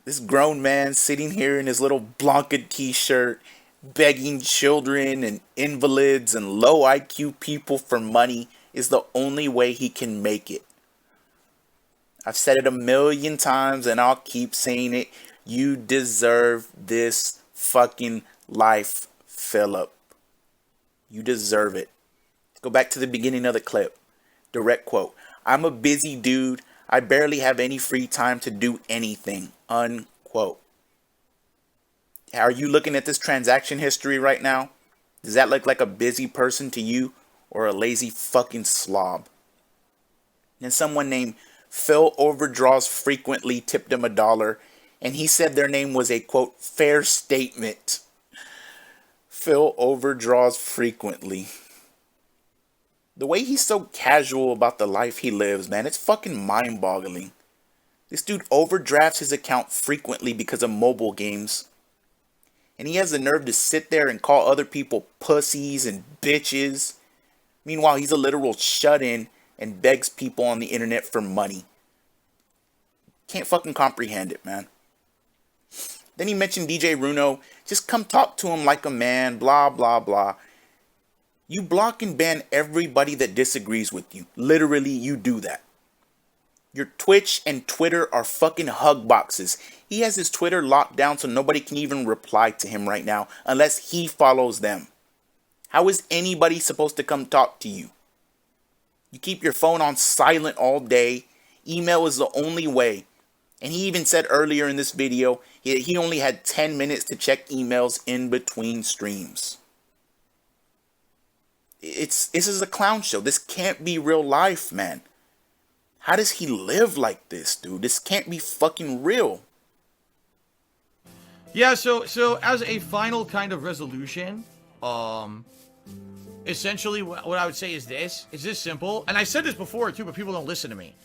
A: This grown man sitting here in his little Blanca t-shirt, begging children and invalids and low IQ people for money is the only way he can make it. I've said it a million times and I'll keep saying it. You deserve this fucking life, Philip. You deserve it. Go back to the beginning of the clip. Direct quote. I'm a busy dude. I barely have any free time to do anything. Unquote. Are you looking at this transaction history right now? Does that look like a busy person to you or a lazy fucking slob? And someone named Phil Overdraws frequently tipped him $1 and he said their name was a quote fair statement. Phil overdraws frequently. The way he's so casual about the life he lives, man, it's fucking mind-boggling. This dude overdrafts his account frequently because of mobile games. And he has the nerve to sit there and call other people pussies and bitches. Meanwhile, he's a literal shut-in and begs people on the internet for money. Can't fucking comprehend it, man. Then he mentioned DJRuno. Just come talk to him like a man, blah, blah, blah. You block and ban everybody that disagrees with you. Literally, you do that. Your Twitch and Twitter are fucking hug boxes. He has his Twitter locked down so nobody can even reply to him right now unless he follows them. How is anybody supposed to come talk to you? You keep your phone on silent all day. Email is the only way. And he even said earlier in this video, he only had 10 minutes to check emails in between streams. This is a clown show. This can't be real life, man. How does he live like this, dude? This can't be fucking real.
B: Yeah, so as a final kind of resolution, essentially what I would say is this simple. And I said this before too, but people don't listen to me.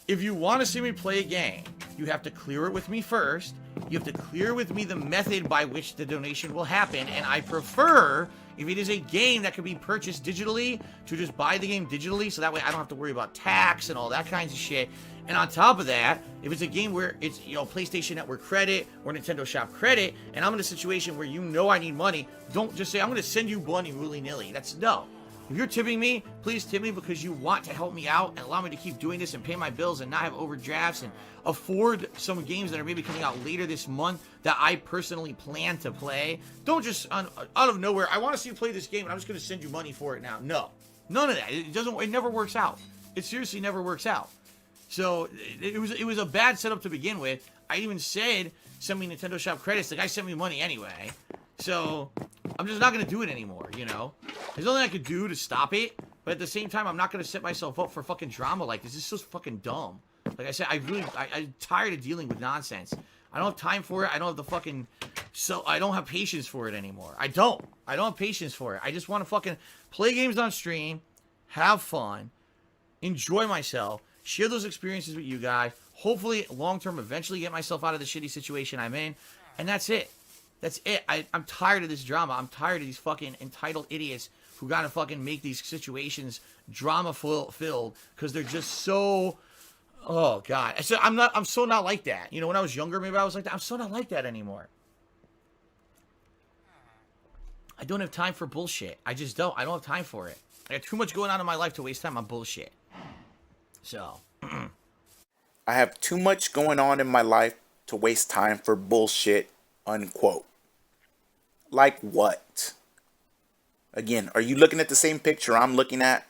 B: If you want to see me play a game, you have to clear it with me first. You have to clear with me the method by which the donation will happen. And I prefer, if it is a game that can be purchased digitally, to just buy the game digitally. So that way I don't have to worry about tax and all that kinds of shit. And on top of that, if it's a game where it's, PlayStation Network credit or Nintendo Shop credit, and I'm in a situation where I need money, don't just say, I'm going to send you money willy-nilly. That's no. If you're tipping me, please tip me because you want to help me out and allow me to keep doing this and pay my bills and not have overdrafts and afford some games that are maybe coming out later this month that I personally plan to play. Don't just out of nowhere, I want to see you play this game and I'm just going to send you money for it now. No. None of that. It never works out. It seriously never works out. So it was a bad setup to begin with. I even said send me Nintendo Shop credits. The guy sent me money anyway. So I'm just not going to do it anymore, There's nothing I could do to stop it, but at the same time, I'm not going to set myself up for fucking drama like this. This is so fucking dumb. Like I said, I'm tired of dealing with nonsense. I don't have time for it. I don't have the fucking... So I don't have patience for it anymore. I don't have patience for it. I just want to fucking play games on stream, have fun, enjoy myself, share those experiences with you guys, hopefully long-term eventually get myself out of the shitty situation I'm in, and that's it. That's it. I'm tired of this drama. I'm tired of these fucking entitled idiots who gotta fucking make these situations drama-filled because they're just so... Oh, God. I'm so not like that. When I was younger, maybe I was like that. I'm so not like that anymore. I don't have time for bullshit. I just don't. I don't have time for it. I got too much going on in my life to waste time on bullshit. So...
A: I have too much going on in my life to waste time for bullshit, unquote. Like what? Again, are you looking at the same picture I'm looking at?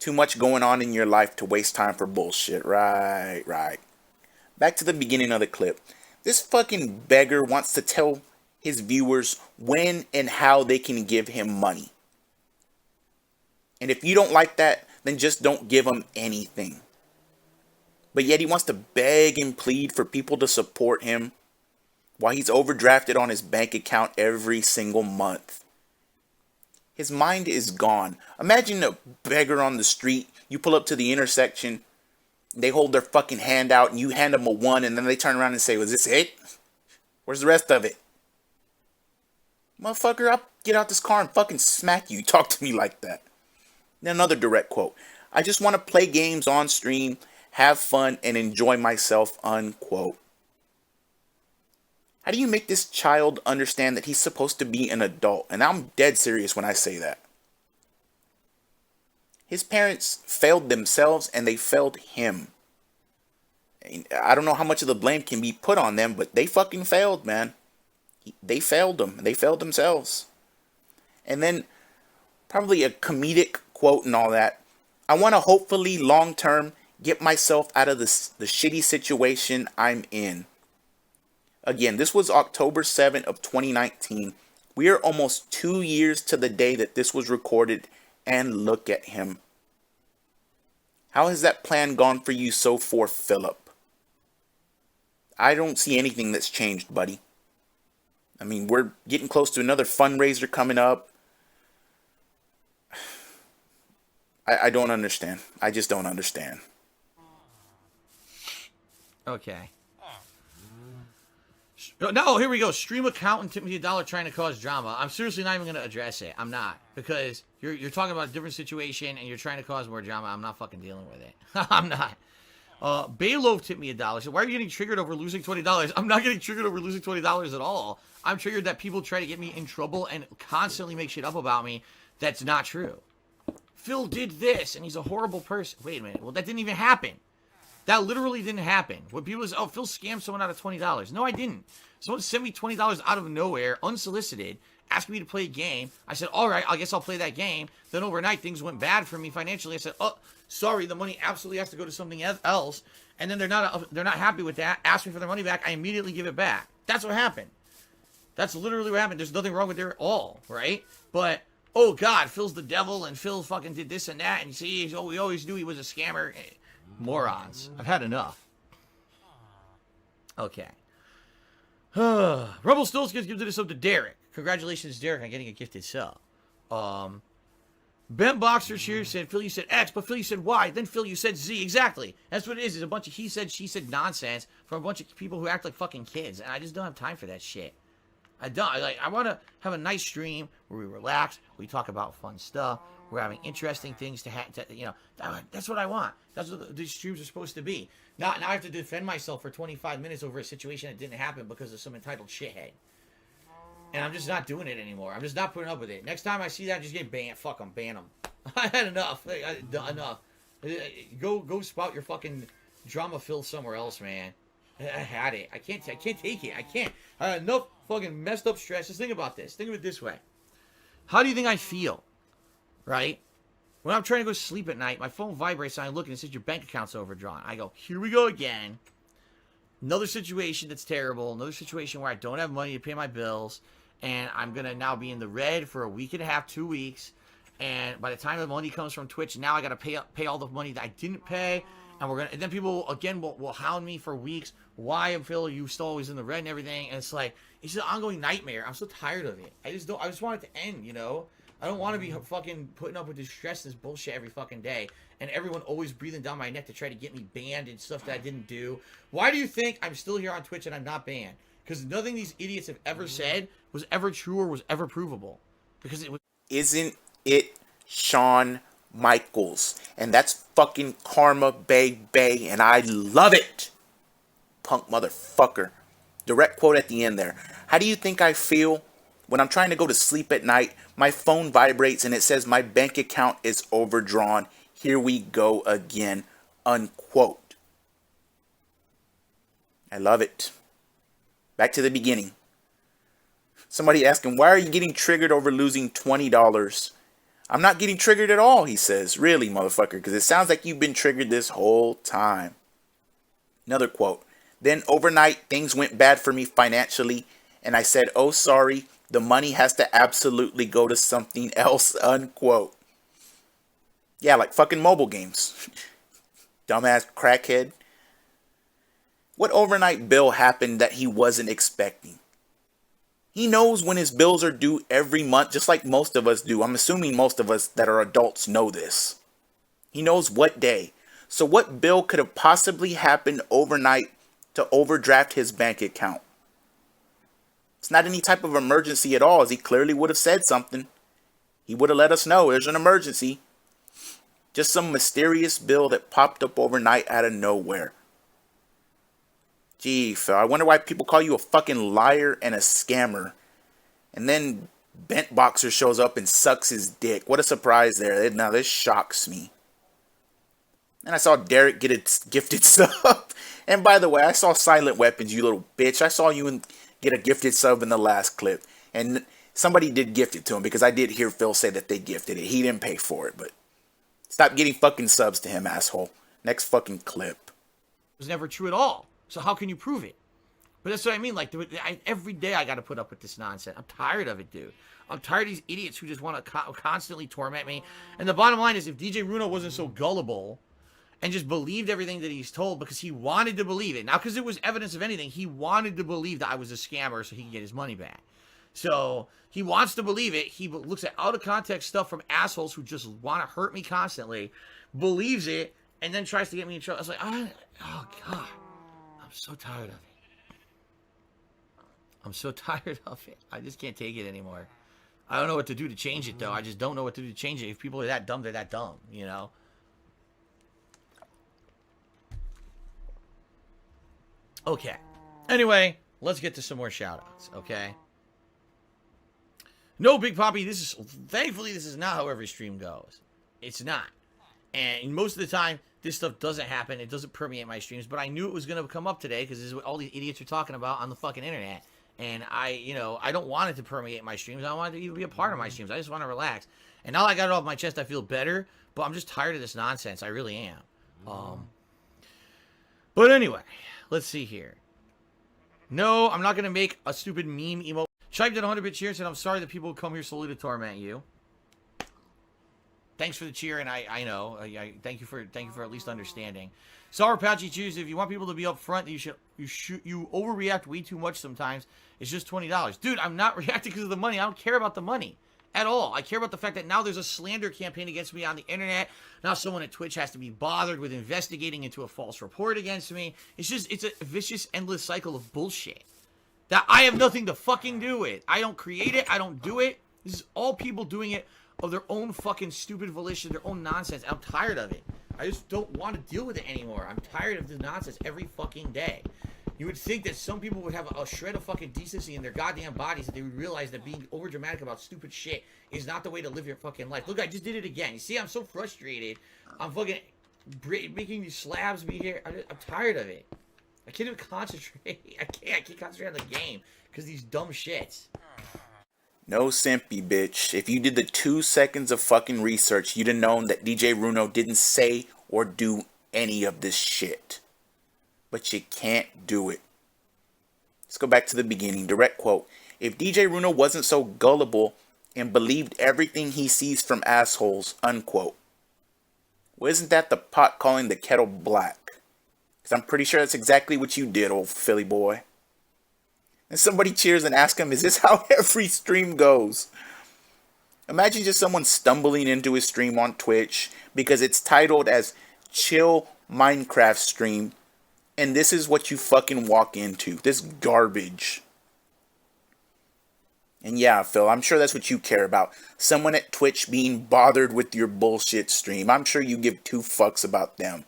A: Too much going on in your life to waste time for bullshit. Right. Back to the beginning of the clip. This fucking beggar wants to tell his viewers when and how they can give him money. And if you don't like that, then just don't give him anything. But yet he wants to beg and plead for people to support him while he's overdrafted on his bank account every single month. His mind is gone. Imagine a beggar on the street. You pull up to the intersection. They hold their fucking hand out and you hand them a 1 and then they turn around and say, was this it? Where's the rest of it? Motherfucker, I'll get out this car and fucking smack you. Talk to me like that. Then another direct quote. I just want to play games on stream, have fun, and enjoy myself, unquote. How do you make this child understand that he's supposed to be an adult? And I'm dead serious when I say that. His parents failed themselves and they failed him. I don't know how much of the blame can be put on them, but they fucking failed, man. They failed them. They failed themselves. And then probably a comedic quote and all that. I want to hopefully long term get myself out of the shitty situation I'm in. Again, this was October 7th of 2019. We are almost 2 years to the day that this was recorded, and look at him. How has that plan gone for you so far, Philip? I don't see anything that's changed, buddy. I mean, we're getting close to another fundraiser coming up. I don't understand. I just don't understand.
B: Okay. No, here we go. Stream accountant tipped me $1 trying to cause drama. I'm seriously not even going to address it. I'm not. Because you're talking about a different situation and you're trying to cause more drama. I'm not fucking dealing with it. I'm not. Bayloaf tipped me $1. So why are you getting triggered over losing $20? I'm not getting triggered over losing $20 at all. I'm triggered that people try to get me in trouble and constantly make shit up about me. That's not true. Phil did this and he's a horrible person. Wait a minute. Well, that didn't even happen. That literally didn't happen. When people say, oh, Phil scammed someone out of $20. No, I didn't. Someone sent me $20 out of nowhere, unsolicited, asking me to play a game. I said, all right, I guess I'll play that game. Then overnight, things went bad for me financially. I said, oh, sorry, the money absolutely has to go to something else. And then they're not happy with that. Ask me for their money back. I immediately give it back. That's what happened. That's literally what happened. There's nothing wrong with it at all, right? But, oh, God, Phil's the devil, and Phil fucking did this and that. And you see, we always knew he was a scammer. Morons. I've had enough. Okay. Rumble Stills gives this up to Derek. Congratulations, Derek, on getting a gifted sub. Ben Boxer here said, Phil, you said X, but Phil, you said Y. Then Phil, you said Z. Exactly. That's what it is. It's a bunch of he said, she said nonsense from a bunch of people who act like fucking kids. And I just don't have time for that shit. I don't. I want to have a nice stream where we relax. We talk about fun stuff. We're having interesting things to that's what I want. That's what these streams are supposed to be. Now I have to defend myself for 25 minutes over a situation that didn't happen because of some entitled shithead. And I'm just not doing it anymore. I'm just not putting up with it. Next time I see that, just get banned. Fuck them. Ban them. I had enough. Enough. Go spout your fucking drama fill somewhere else, man. I had it. I can't take it. I can't. I had enough fucking messed up stress. Just think about this. Think of it this way. How do you think I feel? Right? When I'm trying to go to sleep at night, my phone vibrates and I look and it says your bank account's overdrawn. I go, here we go again. Another situation that's terrible. Another situation where I don't have money to pay my bills. And I'm going to now be in the red for a week and a half, 2 weeks. And by the time the money comes from Twitch, now I got to pay all the money that I didn't pay. And then people, again, will hound me for weeks. Why, Phil, are you still always in the red and everything? And it's like, it's just an ongoing nightmare. I'm so tired of it. I just want it to end, you know? I don't want to be fucking putting up with this stress, this bullshit every fucking day. And everyone always breathing down my neck to try to get me banned and stuff that I didn't do. Why do you think I'm still here on Twitch and I'm not banned? Because nothing these idiots have ever said was ever true or was ever provable. Because it was...
A: Isn't it Shawn Michaels? And that's fucking karma, babay, and I love it. Punk motherfucker. Direct quote at the end there. How do you think I feel when I'm trying to go to sleep at night? My phone vibrates and it says my bank account is overdrawn. Here we go again. Unquote. I love it. Back to the beginning. Somebody asking, why are you getting triggered over losing $20? I'm not getting triggered at all, he says. Really, motherfucker, because it sounds like you've been triggered this whole time. Another quote. Then overnight, things went bad for me financially, and I said, oh, sorry, the money has to absolutely go to something else, unquote. Yeah, like fucking mobile games. Dumbass crackhead. What overnight bill happened that he wasn't expecting? He knows when his bills are due every month, just like most of us do. I'm assuming most of us that are adults know this. He knows what day. So what bill could have possibly happened overnight to overdraft his bank account? It's not any type of emergency at all, as he clearly would have said something. He would have let us know there's an emergency. Just some mysterious bill that popped up overnight out of nowhere. Gee, Phil, I wonder why people call you a fucking liar and a scammer. And then Bent Boxer shows up and sucks his dick. What a surprise there. Now this shocks me. And I saw Derek get a gifted sub. And by the way, I saw Silent Weapons, you little bitch. I saw you get a gifted sub in the last clip. And somebody did gift it to him, because I did hear Phil say that they gifted it. He didn't pay for it, but stop getting fucking subs to him, asshole. Next fucking clip.
B: It was never true at all. So how can you prove it? But that's what I mean. Like, every day I got to put up with this nonsense. I'm tired of it, dude. I'm tired of these idiots who just want to constantly torment me. And the bottom line is, if DJRuno wasn't so gullible and just believed everything that he's told because he wanted to believe it. Now, because it was evidence of anything, he wanted to believe that I was a scammer so he could get his money back. So he wants to believe it. He looks at out of context stuff from assholes who just want to hurt me constantly, believes it, and then tries to get me in trouble. I was like, oh, God. I'm so tired of it. I'm so tired of it. I just can't take it anymore. I don't know what to do to change it, though. I just don't know what to do to change it. If people are that dumb, they're that dumb, you know? Okay. Anyway, let's get to some more shout-outs, okay? No, Big Poppy, thankfully, this is not how every stream goes. It's not. And most of the time, this stuff doesn't happen. It doesn't permeate my streams, but I knew it was going to come up today because this is what all these idiots are talking about on the fucking internet. And I don't want it to permeate my streams. I don't want it to even be a part of my streams. I just want to relax. And now I got it off my chest, I feel better, but I'm just tired of this nonsense. I really am. But anyway, let's see here. No, I'm not going to make a stupid meme emote. Chiped at 100-bit cheer and said, I'm sorry that people come here solely to torment you. Thanks for the cheer, and I know. I thank you for at least understanding. Sour Patchy Cheers, if you want people to be up front, you overreact way too much sometimes. It's just $20. Dude, I'm not reacting because of the money. I don't care about the money at all. I care about the fact that now there's a slander campaign against me on the internet. Now someone at Twitch has to be bothered with investigating into a false report against me. It's a vicious, endless cycle of bullshit that I have nothing to fucking do with. I don't create it. I don't do it. This is all people doing it of their own fucking stupid volition, their own nonsense. I'm tired of it. I just don't want to deal with it anymore. I'm tired of this nonsense every fucking day. You would think that some people would have a shred of fucking decency in their goddamn bodies, that they would realize that being overdramatic about stupid shit is not the way to live your fucking life. Look, I just did it again. You see, I'm so frustrated. I'm fucking making these slabs be here. I'm tired of it. I can't even concentrate. I can't concentrate on the game because these dumb shits.
A: No simpy, bitch. If you did the 2 seconds of fucking research, you'd have known that DJRuno didn't say or do any of this shit. But you can't do it. Let's go back to the beginning. Direct quote. If DJRuno wasn't so gullible and believed everything he sees from assholes, unquote. Well, isn't that the pot calling the kettle black? Because I'm pretty sure that's exactly what you did, old Philly boy. And somebody cheers and asks him, is this how every stream goes? Imagine just someone stumbling into his stream on Twitch because it's titled as Chill Minecraft Stream, and this is what you fucking walk into. This garbage. And yeah, Phil, I'm sure that's what you care about. Someone at Twitch being bothered with your bullshit stream. I'm sure you give 2 fucks about them.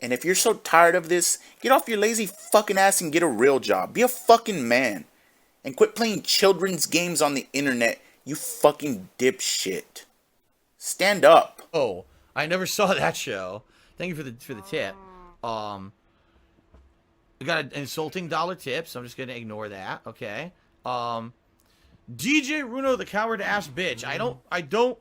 A: And if you're so tired of this, get off your lazy fucking ass and get a real job. Be a fucking man. And quit playing children's games on the internet, you fucking dipshit. Stand up.
B: Oh, I never saw that show. Thank you for the tip. We got an insulting dollar tip, so I'm just gonna ignore that. Okay. DJRuno, the coward ass bitch. I don't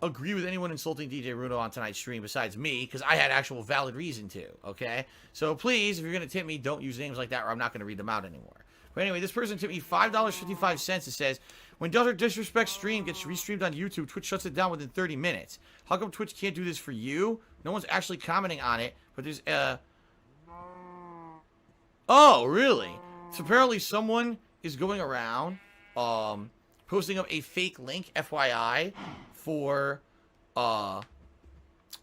B: agree with anyone insulting DJRuno on tonight's stream besides me, because I had actual valid reason to, okay? So please, if you're going to tip me, don't use names like that, or I'm not going to read them out anymore. But anyway, this person tipped me $5.55. It says, when Delta Disrespect stream gets restreamed on YouTube, Twitch shuts it down within 30 minutes. How come Twitch can't do this for you? No one's actually commenting on it, but there's Oh, really? So apparently someone is going around posting up a fake link, FYI, for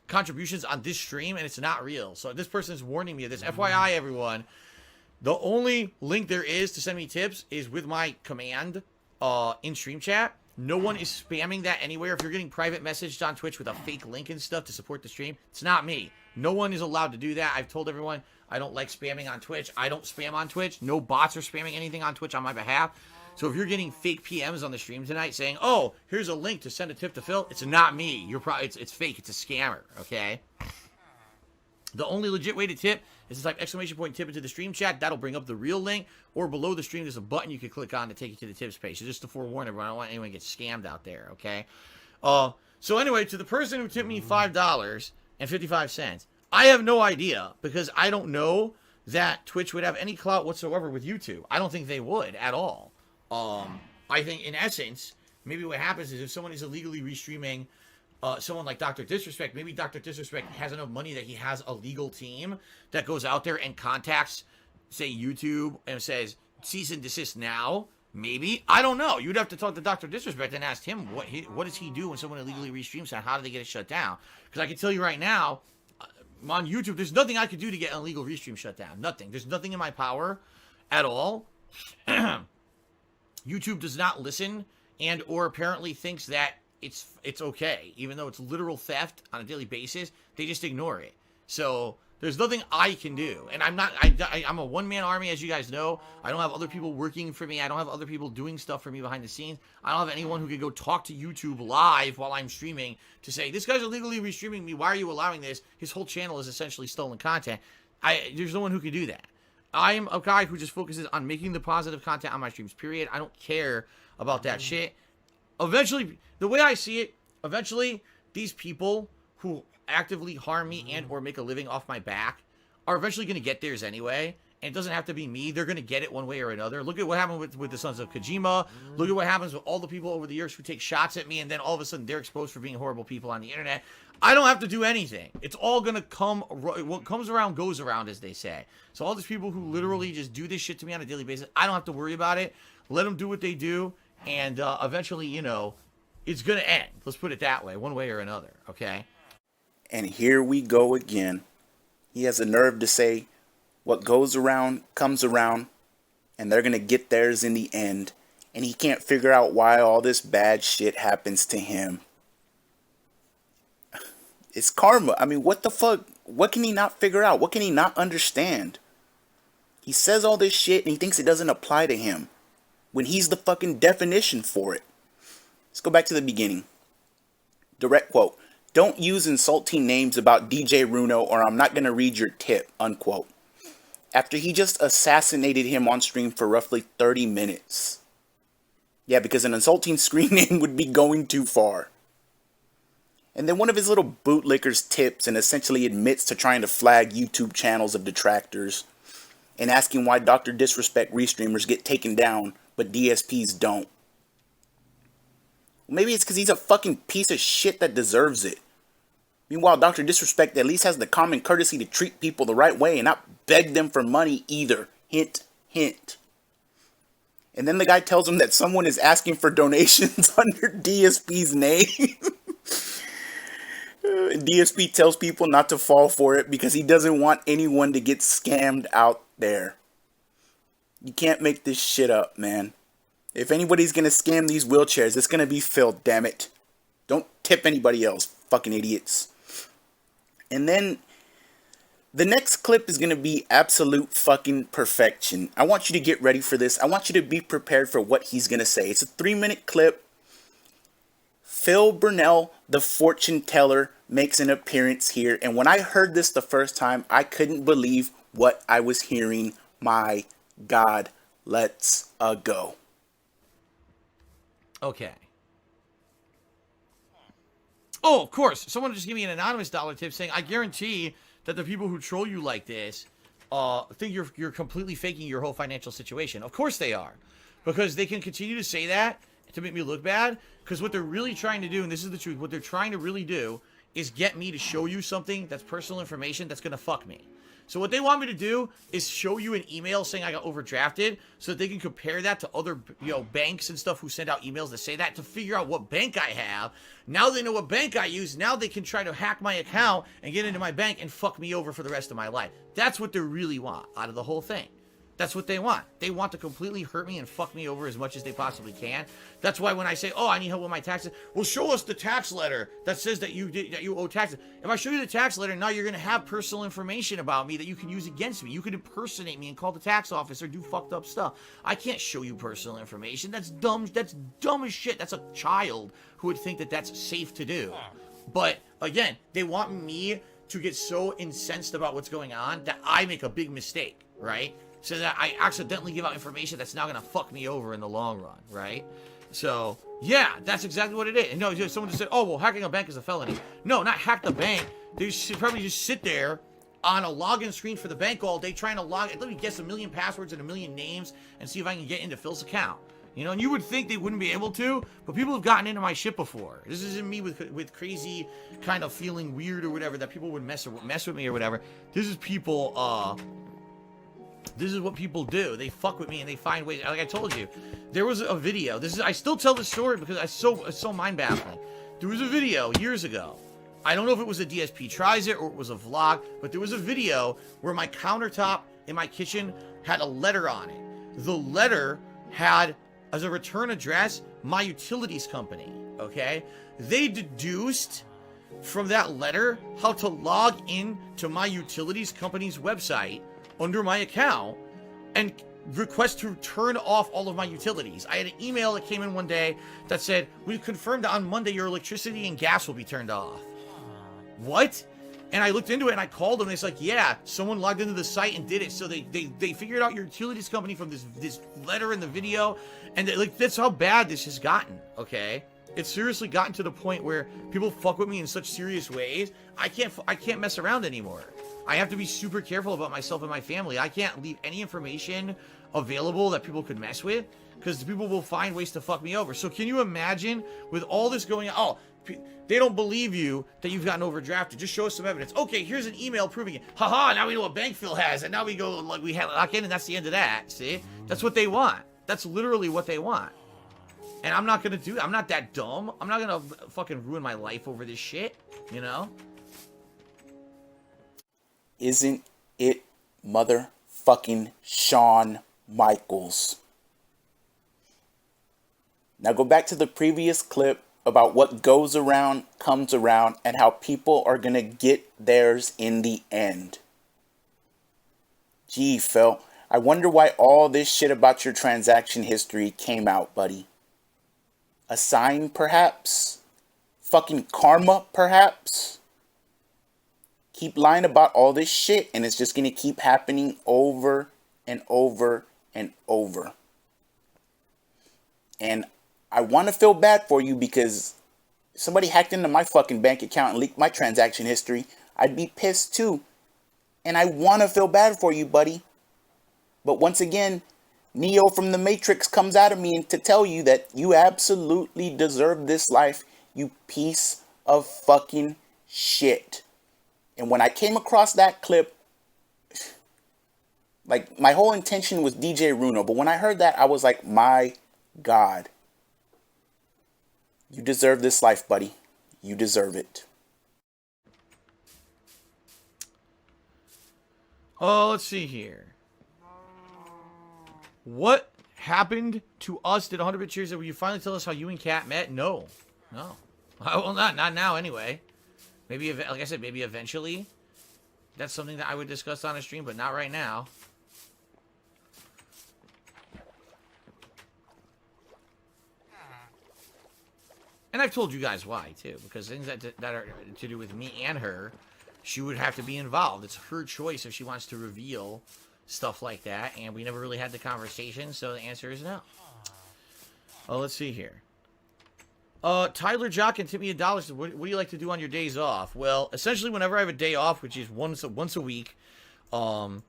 B: contributions on this stream, and it's not real. So this person is warning me of this. FYI, everyone, the only link there is to send me tips is with my command in stream chat. No one is spamming that anywhere. If you're getting private messaged on Twitch with a fake link and stuff to support the stream, it's not me. No one is allowed to do that. I've told everyone I don't like spamming on Twitch. I don't spam on Twitch. No bots are spamming anything on Twitch on my behalf. So if you're getting fake PMs on the stream tonight saying, "Oh, here's a link to send a tip to Phil," it's not me. You're probably it's fake. It's a scammer. Okay. The only legit way to tip is to type !tip into the stream chat. That'll bring up the real link. Or below the stream, there's a button you can click on to take you to the tips page. So just to forewarn everyone, I don't want anyone to get scammed out there, okay? So anyway, to the person who tipped me $5.55, I have no idea because I don't know that Twitch would have any clout whatsoever with YouTube. I don't think they would at all. I think, in essence, maybe what happens is if someone is illegally restreaming someone like Dr. Disrespect, maybe Dr. Disrespect has enough money that he has a legal team that goes out there and contacts, say, YouTube and says, cease and desist now. Maybe. I don't know. You'd have to talk to Dr. Disrespect and ask him what does he do when someone illegally restreams that? How do they get it shut down? Because I can tell you right now, on YouTube, there's nothing I could do to get an illegal restream shut down. Nothing. There's nothing in my power at all. YouTube does not listen and or apparently thinks that it's okay, even though it's literal theft on a daily basis. They just ignore it. So there's nothing I can do, and I'm a one-man army, as you guys know. I don't have other people working for me. I don't have other people doing stuff for me behind the scenes. I don't have anyone who can go talk to YouTube live while I'm streaming to say, this guy's illegally restreaming me. Why are you allowing this? His whole channel is essentially stolen content. There's no one who can do that. I'm a guy who just focuses on making the positive content on my streams, period. I don't care about that shit. Eventually, the way I see it, eventually, these people who actively harm me and or make a living off my back are eventually going to get theirs anyway. And it doesn't have to be me. They're going to get it one way or another. Look at what happened with the Sons of Kojima. Look at what happens with all the people over the years who take shots at me, and then all of a sudden they're exposed for being horrible people on the internet. I don't have to do anything. It's all going to come. What comes around goes around, as they say. So all these people who literally just do this shit to me on a daily basis, I don't have to worry about it. Let them do what they do. And eventually, you know, it's going to end. Let's put it that way, one way or another, okay?
A: And here we go again. He has the nerve to say, what goes around comes around, and they're going to get theirs in the end. And he can't figure out why all this bad shit happens to him. It's karma. I mean, what the fuck? What can he not figure out? What can he not understand? He says all this shit and he thinks it doesn't apply to him, when he's the fucking definition for it. Let's go back to the beginning. Direct quote. Don't use insulting names about DJRuno or I'm not going to read your tip, unquote. After he just assassinated him on stream for roughly 30 minutes. Yeah, because an insulting screen name would be going too far. And then one of his little bootlickers tips and essentially admits to trying to flag YouTube channels of detractors and asking why Dr. Disrespect restreamers get taken down but DSPs don't. Maybe it's because he's a fucking piece of shit that deserves it. Meanwhile, Dr. Disrespect at least has the common courtesy to treat people the right way and not beg them for money either. Hint, hint. And then the guy tells him that someone is asking for donations under DSP's name. DSP tells people not to fall for it because he doesn't want anyone to get scammed out there. You can't make this shit up, man. If anybody's gonna scam these wheelchairs, it's gonna be Phil, damn it. Don't tip anybody else, fucking idiots. And then the next clip is gonna be absolute fucking perfection. I want you to get ready for this. I want you to be prepared for what he's gonna say. It's a 3-minute clip. Phil Burnell, the fortune teller, makes an appearance here. And when I heard this the first time, I couldn't believe what I was hearing. My God, let's go.
B: Okay. Oh, of course. Someone just gave me an anonymous dollar tip saying, I guarantee that the people who troll you like this think you're completely faking your whole financial situation. Of course they are. Because they can continue to say that to make me look bad. Because what they're really trying to do, and this is the truth, what they're trying to really do is get me to show you something that's personal information that's going to fuck me. So what they want me to do is show you an email saying I got overdrafted so that they can compare that to other, banks and stuff who send out emails that say that to figure out what bank I have. Now they know what bank I use. Now they can try to hack my account and get into my bank and fuck me over for the rest of my life. That's what they really want out of the whole thing. That's what they want. They want to completely hurt me and fuck me over as much as they possibly can. That's why when I say, oh, I need help with my taxes, well, show us the tax letter that says that you owe taxes. If I show you the tax letter, now you're going to have personal information about me that you can use against me. You can impersonate me and call the tax office or do fucked up stuff. I can't show you personal information. That's dumb. That's dumb as shit. That's a child who would think that that's safe to do. But again, they want me to get so incensed about what's going on that I make a big mistake, right? So that I accidentally give out information that's now going to fuck me over in the long run, right? So, yeah, that's exactly what it is. And no, someone just said, oh, well, hacking a bank is a felony. No, not hack the bank. They should probably just sit there on a login screen for the bank all day trying to let me guess a million passwords and a million names and see if I can get into Phil's account. And you would think they wouldn't be able to, but people have gotten into my shit before. This isn't me with crazy kind of feeling weird or whatever that people would mess with me or whatever. This is people, this is what people do. They fuck with me and they find ways. Like I told you, there was a video. I still tell the story because it's so mind-baffling. There was a video years ago. I don't know if it was a DSP tries it or it was a vlog, but there was a video where my countertop in my kitchen had a letter on it. The letter had, as a return address, my utilities company, okay? They deduced from that letter how to log in to my utilities company's website under my account and request to turn off all of my utilities. I had an email that came in one day that said, we've confirmed that on Monday your electricity and gas will be turned off. What? And I looked into it and I called them and it's like, yeah, someone logged into the site and did it. So they figured out your utilities company from this letter in the video. And that's how bad this has gotten, okay? It's seriously gotten to the point where people fuck with me in such serious ways. I can't mess around anymore. I have to be super careful about myself and my family. I can't leave any information available that people could mess with because people will find ways to fuck me over. So can you imagine with all this going on? Oh, they don't believe you that you've gotten overdrafted. Just show us some evidence. Okay, here's an email proving it. Haha, now we know what bank Phil has. And now we go, we have lock in and that's the end of that. See? That's what they want. That's literally what they want. And I'm not going to do that. I'm not that dumb. I'm not going to fucking ruin my life over this shit.
A: Isn't it motherfucking Shawn Michaels? Now go back to the previous clip about what goes around comes around and how people are gonna get theirs in the end. Gee, Phil, I wonder why all this shit about your transaction history came out, buddy. A sign, perhaps? Fucking karma, perhaps? Keep lying about all this shit and it's just going to keep happening over and over and over. And I want to feel bad for you because if somebody hacked into my fucking bank account and leaked my transaction history, I'd be pissed too. And I want to feel bad for you, buddy. But once again, Neo from the Matrix comes out of me to tell you that you absolutely deserve this life, you piece of fucking shit. And when I came across that clip, like my whole intention was DJRuno, but when I heard that, I was like, my God. You deserve this life, buddy. You deserve it.
B: Oh, let's see here. What happened to us? Did 100-bit cheers? Will you finally tell us how you and Khet met? No. Well, not now anyway. Maybe, like I said, maybe eventually. That's something that I would discuss on a stream, but not right now. And I've told you guys why, too. Because things that are to do with me and her, she would have to be involved. It's her choice if she wants to reveal stuff like that. And we never really had the conversation, so the answer is no. Oh, let's see here. Tyler Jock and tip me $1. Says, what do you like to do on your days off? Well, essentially, whenever I have a day off, which is once a week, it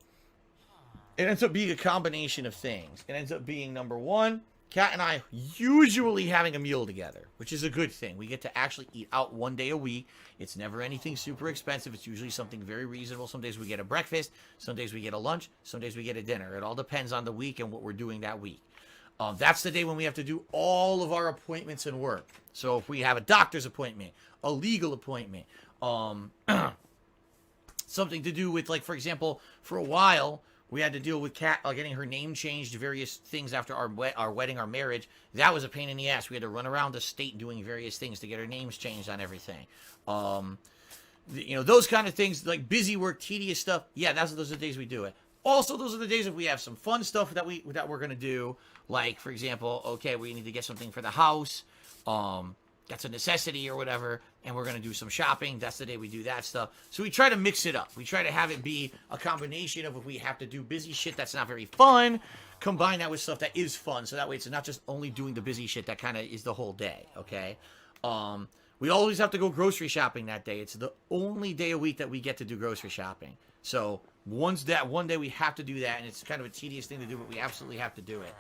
B: ends up being a combination of things. It ends up being, number one, Kat and I usually having a meal together, which is a good thing. We get to actually eat out one day a week. It's never anything super expensive. It's usually something very reasonable. Some days we get a breakfast. Some days we get a lunch. Some days we get a dinner. It all depends on the week and what we're doing that week. That's the day when we have to do all of our appointments and work. So if we have a doctor's appointment, a legal appointment, something to do with, like, for example, for a while, we had to deal with Kat getting her name changed, various things after our wedding, our marriage. That was a pain in the ass. We had to run around the state doing various things to get her names changed on everything. Those kind of things, like busy work, tedious stuff. Yeah, those are the days we do it. Also, those are the days if we have some fun stuff that we're gonna do. Like, for example, okay, we need to get something for the house. That's a necessity or whatever, and we're going to do some shopping. That's the day we do that stuff. So we try to mix it up. We try to have it be a combination of if we have to do busy shit that's not very fun, combine that with stuff that is fun. So that way it's not just only doing the busy shit that kind of is the whole day, okay? We always have to go grocery shopping that day. It's the only day a week that we get to do grocery shopping. So one day we have to do that, and it's kind of a tedious thing to do, but we absolutely have to do it.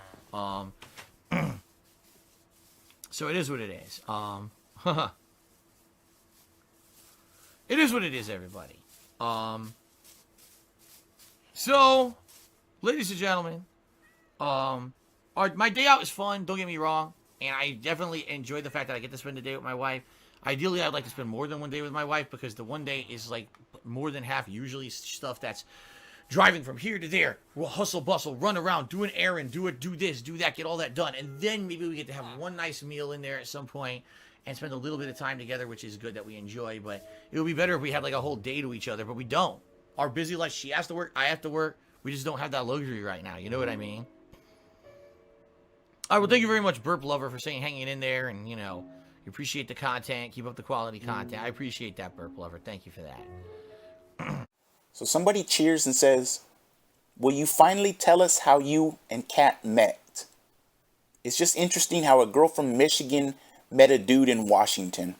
B: So it is what it is. It is what it is, everybody. So, ladies and gentlemen, my day out is fun, don't get me wrong, and I definitely enjoy the fact that I get to spend the day with my wife. Ideally, I'd like to spend more than one day with my wife, because the one day is like more than half usually stuff that's driving from here to there. We'll hustle, bustle, run around, do an errand, do this, do that, get all that done. And then maybe we get to have one nice meal in there at some point and spend a little bit of time together, which is good that we enjoy. But it would be better if we had like a whole day to each other, but we don't. Our busy life, she has to work, I have to work. We just don't have that luxury right now. You know what I mean? All right, well, thank you very much, Burp Lover, for hanging in there, and, you appreciate the content, keep up the quality content. I appreciate that, Burp Lover. Thank you for that.
A: So somebody cheers and says, will you finally tell us how you and Kat met? It's just interesting how a girl from Michigan met a dude in Washington.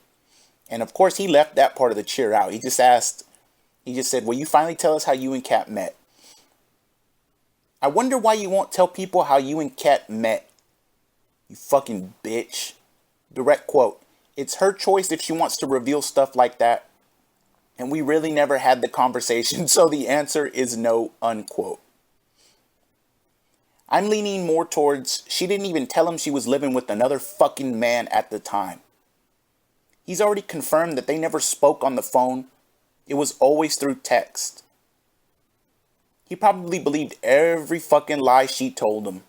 A: And of course he left that part of the cheer out. He just said, will you finally tell us how you and Kat met? I wonder why you won't tell people how you and Kat met. You fucking bitch. Direct quote. It's her choice if she wants to reveal stuff like that. And we really never had the conversation, so the answer is no, unquote. I'm leaning more towards she didn't even tell him she was living with another fucking man at the time. He's already confirmed that they never spoke on the phone. It was always through text. He probably believed every fucking lie she told him.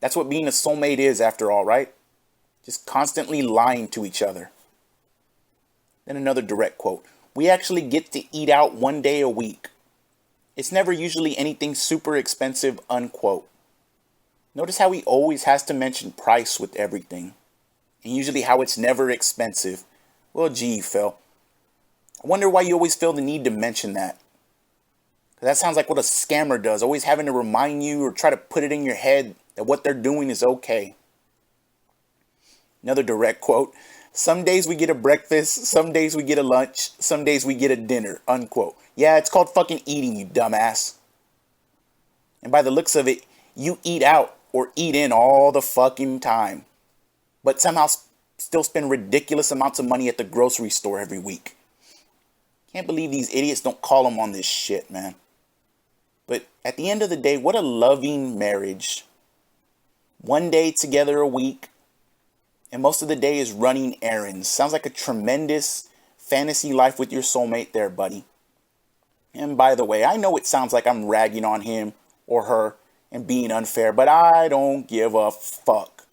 A: That's what being a soulmate is, after all, right? Just constantly lying to each other. Then another direct quote. We actually get to eat out one day a week. It's never usually anything super expensive, unquote. Notice how he always has to mention price with everything. And usually how it's never expensive. Well, gee, Phil. I wonder why you always feel the need to mention that. 'Cause that sounds like what a scammer does. Always having to remind you or try to put it in your head that what they're doing is okay. Another direct quote. Some days we get a breakfast, some days we get a lunch, some days we get a dinner, unquote. Yeah, it's called fucking eating, you dumbass. And by the looks of it, you eat out or eat in all the fucking time. But somehow still spend ridiculous amounts of money at the grocery store every week. Can't believe these idiots don't call them on this shit, man. But at the end of the day, what a loving marriage. One day together a week. And most of the day is running errands. Sounds like a tremendous fantasy life with your soulmate there, buddy. And by the way, I know it sounds like I'm ragging on him or her and being unfair, but I don't give a fuck.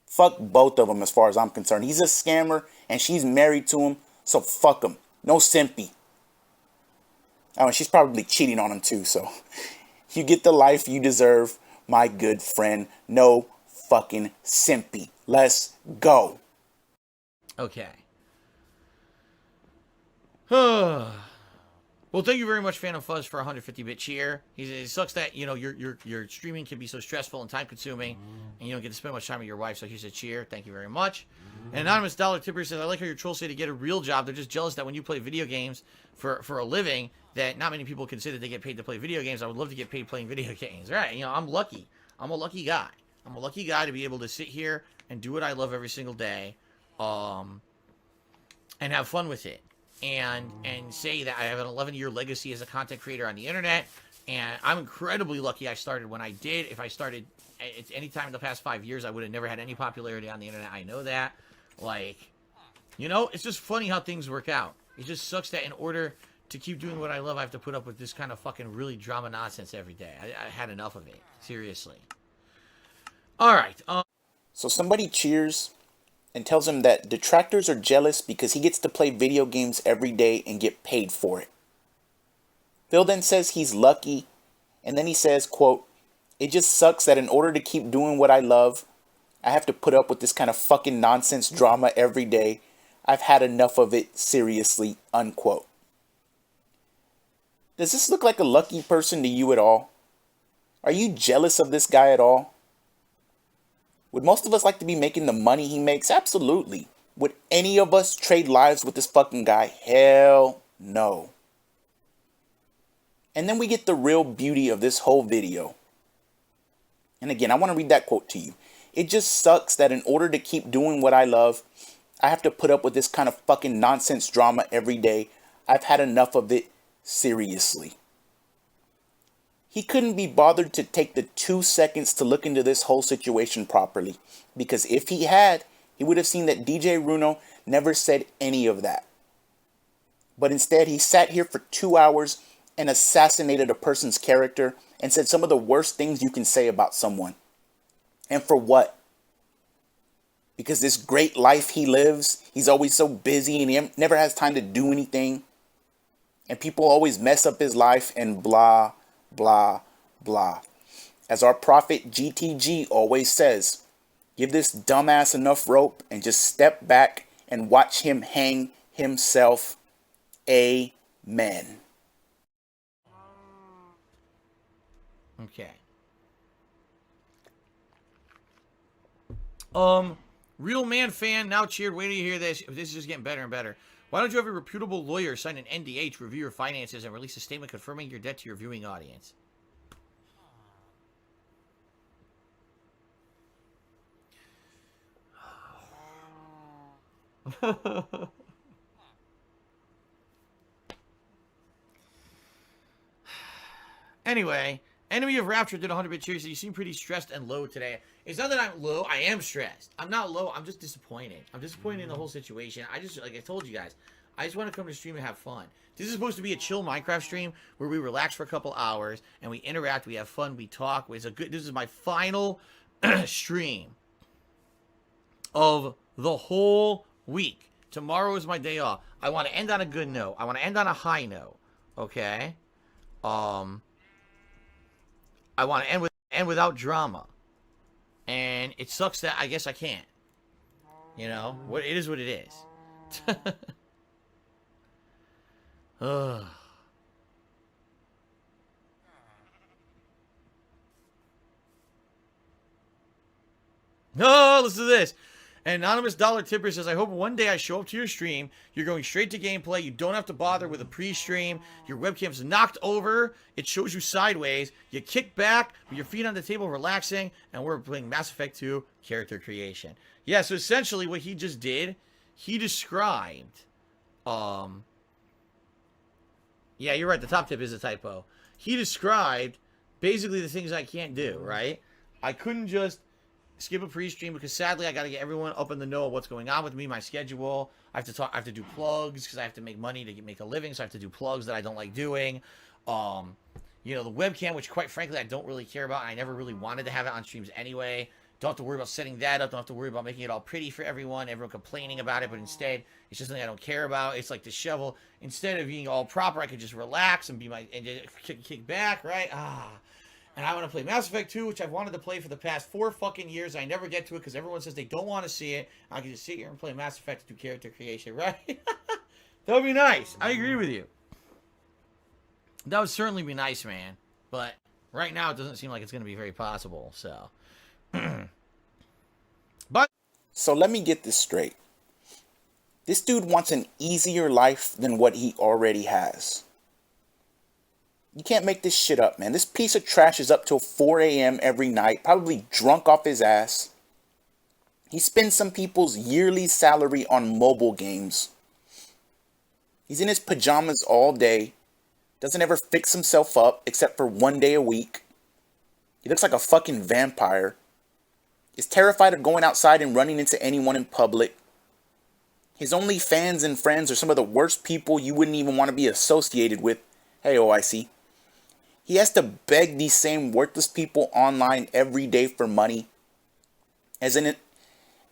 A: Fuck both of them as far as I'm concerned. He's a scammer and she's married to him, so fuck him. No simpy. Oh, and she's probably cheating on him too, so you get the life you deserve, my good friend. No fucking simpy. Let's go.
B: Okay. Well, thank you very much, Phantom Fuzz, for 150-bit cheer. It sucks that, your streaming can be so stressful and time-consuming, and you don't get to spend much time with your wife, so here's a cheer. Thank you very much. And Anonymous Dollar Tipper says, I like how your trolls say to get a real job. They're just jealous that when you play video games for a living, that not many people consider they get paid to play video games. I would love to get paid playing video games. Right, I'm lucky. I'm a lucky guy. I'm a lucky guy to be able to sit here and do what I love every single day, and have fun with it, and say that I have an 11-year legacy as a content creator on the internet. And I'm incredibly lucky I started when I did. If I started at any time in the past 5 years, I would have never had any popularity on the internet. I know that. Like, you know, it's just funny how things work out. It just sucks that in order to keep doing what I love, I have to put up with this kind of fucking really drama nonsense every day. I had enough of it. Seriously. All right.
A: So somebody cheers and tells him that detractors are jealous because he gets to play video games every day and get paid for it. Phil then says he's lucky, and then he says, quote, "It just sucks that in order to keep doing what I love, I have to put up with this kind of fucking nonsense drama every day. I've had enough of it, seriously," unquote. Does this look like a lucky person to you at all? Are you jealous of this guy at all? Would most of us like to be making the money he makes? Absolutely. Would any of us trade lives with this fucking guy? Hell no. And then we get the real beauty of this whole video. And again, I want to read that quote to you. "It just sucks that in order to keep doing what I love, I have to put up with this kind of fucking nonsense drama every day. I've had enough of it, seriously." He couldn't be bothered to take the 2 seconds to look into this whole situation properly. Because if he had, he would have seen that DJRuno never said any of that. But instead, he sat here for 2 hours and assassinated a person's character and said some of the worst things you can say about someone. And for what? Because this great life he lives, he's always so busy and he never has time to do anything. And people always mess up his life and blah, blah, blah. As our prophet GTG always says, give this dumbass enough rope and just step back and watch him hang himself. Amen.
B: Okay. Real man fan now cheered. Wait till you hear this. This is just getting better and better. Why don't you have a reputable lawyer sign an NDA to review your finances and release a statement confirming your debt to your viewing audience? Anyway, Enemy of Rapture did 100-bit cheers. You seem pretty stressed and low today. It's not that I'm low. I am stressed. I'm not low. I'm just disappointed. I'm disappointed in the whole situation. Like I told you guys, I just want to come to stream and have fun. This is supposed to be a chill Minecraft stream where we relax for a couple hours and we interact, we have fun, we talk. This is my final stream of the whole week. Tomorrow is my day off. I want to end on a good note. I want to end on a high note. Okay? I want to end without drama. And it sucks that I guess I can't. You know? It is what it is. Ugh. No, listen to this. An anonymous dollar tipper says, I hope one day I show up to your stream. You're going straight to gameplay. You don't have to bother with a pre-stream. Your webcam's knocked over. It shows you sideways. You kick back with your feet on the table, relaxing. And we're playing Mass Effect 2 character creation. Yeah, so essentially what he just did, he described... Yeah, you're right. The top tip is a typo. He described basically the things I can't do, right? I couldn't just skip a pre-stream because sadly I got to get everyone up in the know of what's going on with me, my schedule. I have to do plugs because I have to make money to make a living, so I have to do plugs that I don't like doing. You know, the webcam, which quite frankly I don't really care about. I never really wanted to have it on streams anyway. Don't have to worry about setting that up. Don't have to worry about making it all pretty for everyone complaining about it, but instead it's just something I don't care about. It's like the shovel. Instead of being all proper, I could just relax and just kick back, right? And I want to play Mass Effect 2, which I've wanted to play for the past 4 fucking years. I never get to it because everyone says they don't want to see it. I can just sit here and play Mass Effect 2 character creation, right? That would be nice. I agree with you. That would certainly be nice, man. But right now, it doesn't seem like it's going to be very possible, so...
A: So let me get this straight. This dude wants an easier life than what he already has. You can't make this shit up, man. This piece of trash is up till 4 a.m. every night, probably drunk off his ass. He spends some people's yearly salary on mobile games. He's in his pajamas all day, doesn't ever fix himself up except for 1 day a week. He looks like a fucking vampire. Is terrified of going outside and running into anyone in public. His only fans and friends are some of the worst people you wouldn't even want to be associated with. Hey, OIC. He has to beg these same worthless people online every day for money. And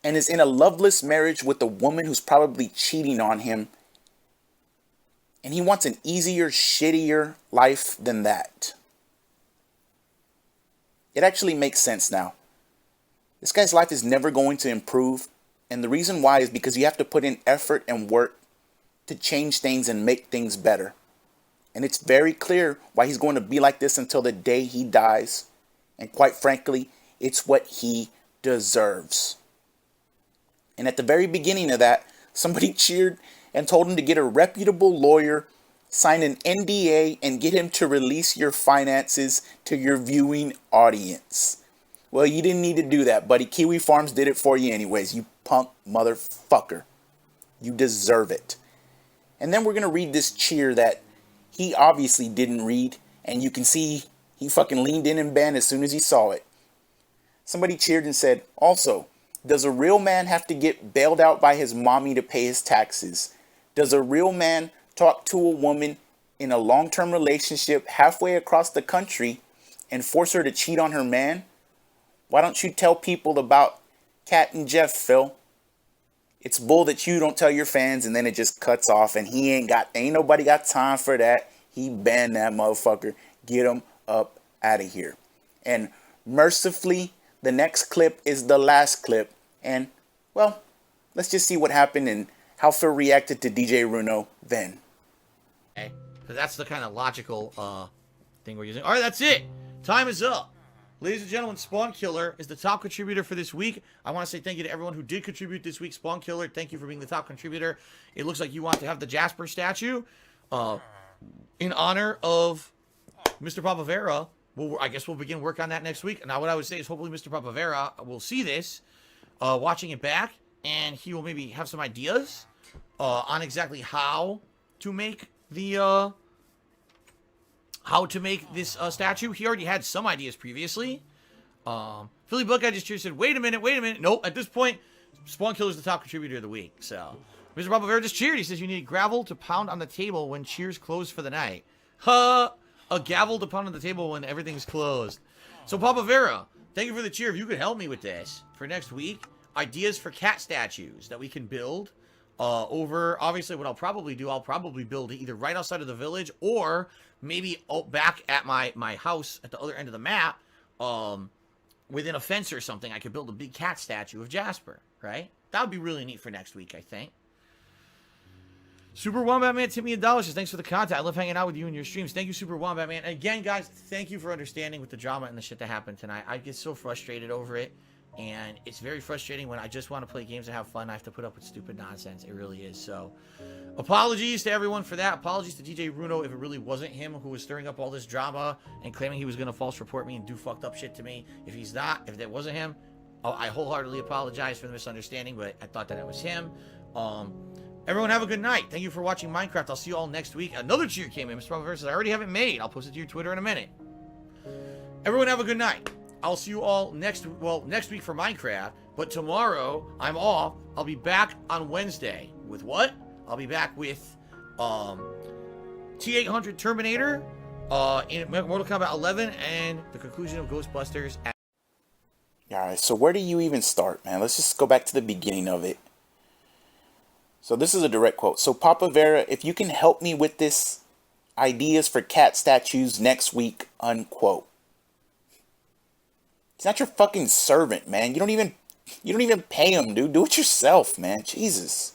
A: is in a loveless marriage with a woman who's probably cheating on him. And he wants an easier, shittier life than that. It actually makes sense now. This guy's life is never going to improve. And the reason why is because you have to put in effort and work to change things and make things better. And it's very clear why he's going to be like this until the day he dies. And quite frankly, it's what he deserves. And at the very beginning of that, somebody cheered and told him to get a reputable lawyer, sign an NDA, and get him to release your finances to your viewing audience. Well, you didn't need to do that, buddy. Kiwi Farms did it for you anyways, you punk motherfucker. You deserve it. And then we're going to read this cheer that he obviously didn't read, and you can see he fucking leaned in and banned as soon as he saw it. Somebody cheered and said, also, does a real man have to get bailed out by his mommy to pay his taxes? Does a real man talk to a woman in a long-term relationship halfway across the country and force her to cheat on her man? Why don't you tell people about Khet and Jeff, Phil? It's bull that you don't tell your fans and then it just cuts off, and ain't nobody got time for that. He banned that motherfucker. Get him up out of here. And mercifully, the next clip is the last clip. And, well, let's just see what happened and how Phil reacted to DJRuno then.
B: Okay, so that's the kind of logical thing we're using. All right, that's it. Time is up. Ladies and gentlemen, Spawn Killer is the top contributor for this week. I want to say thank you to everyone who did contribute this week. Spawn Killer, thank you for being the top contributor. It looks like you want to have the Jasper statue in honor of Mr. Papavera. I guess we'll begin work on that next week. Now, what I would say is hopefully Mr. Papavera will see this, watching it back, and he will maybe have some ideas on exactly how to make the this statue. He already had some ideas previously. Philly Buckeye just cheered, said, wait a minute. Nope, at this point, Spawn Killer is the top contributor of the week. So, Mr. Papavera just cheered. He says, you need gravel to pound on the table when cheers close for the night. A gavel to pound on the table when everything's closed. So, Papavera, thank you for the cheer. If you could help me with this for next week, ideas for cat statues that we can build over, obviously, what I'll probably do, I'll probably build either right outside of the village or maybe back at my house at the other end of the map, within a fence or something. I could build a big cat statue of Jasper, right? That would be really neat for next week, I think. Super Wombat Man, tip me $1. Says, thanks for the content. I love hanging out with you in your streams. Thank you, Super Wombat Man. And again, guys, thank you for understanding with the drama and the shit that happened tonight. I get so frustrated over it. And it's very frustrating when I just want to play games and have fun. I have to put up with stupid nonsense. It really is. So, apologies to everyone for that. Apologies to DJRuno if it really wasn't him who was stirring up all this drama and claiming he was going to false report me and do fucked up shit to me. If that wasn't him, I wholeheartedly apologize for the misunderstanding, but I thought that it was him. Everyone have a good night. Thank you for watching Minecraft. I'll see you all next week. Another cheer came in. Mr. Robert says, I already have it made. I'll post it to your Twitter in a minute. Everyone have a good night. I'll see you all next week for Minecraft, but tomorrow I'm off. I'll be back on Wednesday. With what? I'll be back with T-800 Terminator in Mortal Kombat 11 and the conclusion of Ghostbusters.
A: Alright, so where do you even start, man? Let's just go back to the beginning of it. So this is a direct quote. So Papavera, if you can help me with this ideas for cat statues next week, unquote. He's not your fucking servant, man. You don't even pay him, dude. Do it yourself, man. Jesus.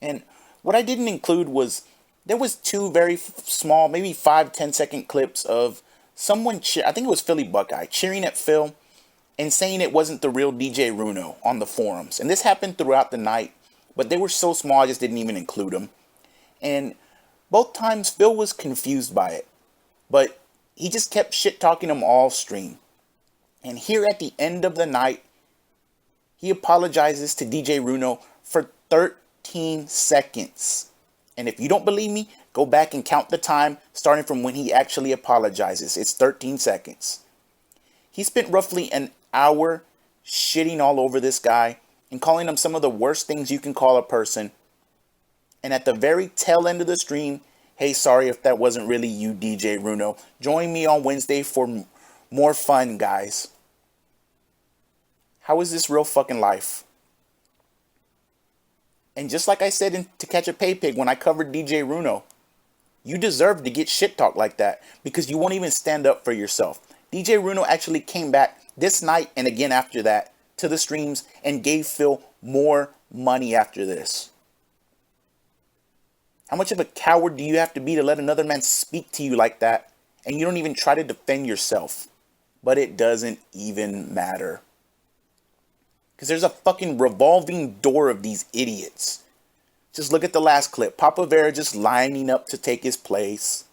A: And what I didn't include was there was two very small, maybe 5-10 second clips of someone I think it was Philly Buckeye cheering at Phil and saying it wasn't the real DJRuno on the forums. And this happened throughout the night, but they were so small I just didn't even include them. And Both times Phil was confused by it, but he just kept shit talking him all stream. And here at the end of the night, he apologizes to DJRuno for 13 seconds. And if you don't believe me, go back and count the time starting from when he actually apologizes. It's 13 seconds. He spent roughly an hour shitting all over this guy and calling him some of the worst things you can call a person. And at the very tail end of the stream, hey, sorry if that wasn't really you, DJRuno. Join me on Wednesday for more fun, guys. How is this real fucking life? And just like I said in To Catch a Pay Pig when I covered DJRuno, you deserve to get shit talked like that because you won't even stand up for yourself. DJRuno actually came back this night and again after that to the streams and gave Phil more money after this. How much of a coward do you have to be to let another man speak to you like that and you don't even try to defend yourself? But it doesn't even matter. Because there's a fucking revolving door of these idiots. Just look at the last clip. Papa Vera just lining up to take his place.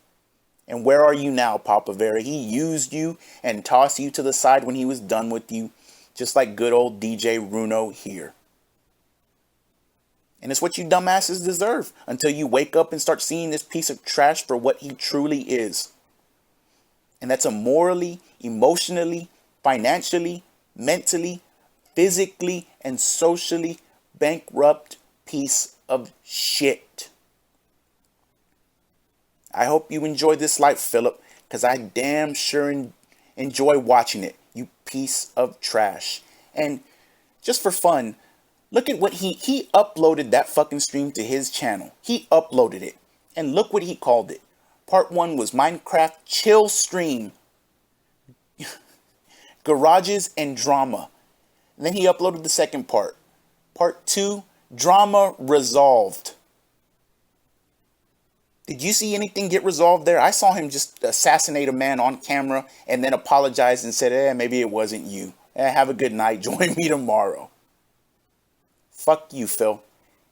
A: And where are you now, Papa Vera? He used you and tossed you to the side when he was done with you. Just like good old DJRuno here. And it's what you dumbasses deserve until you wake up and start seeing this piece of trash for what he truly is. And that's a morally, emotionally, financially, mentally, physically, and socially bankrupt piece of shit. I hope you enjoy this life, Philip, because I damn sure enjoy watching it, you piece of trash. And just for fun, look at what he uploaded that fucking stream to his channel. He uploaded it. And look what he called it. Part 1 was Minecraft Chill Stream. Garages and Drama. And then he uploaded the second part. Part 2, Drama Resolved. Did you see anything get resolved there? I saw him just assassinate a man on camera and then apologize and said, maybe it wasn't you. Have a good night. Join me tomorrow. Fuck you, Phil.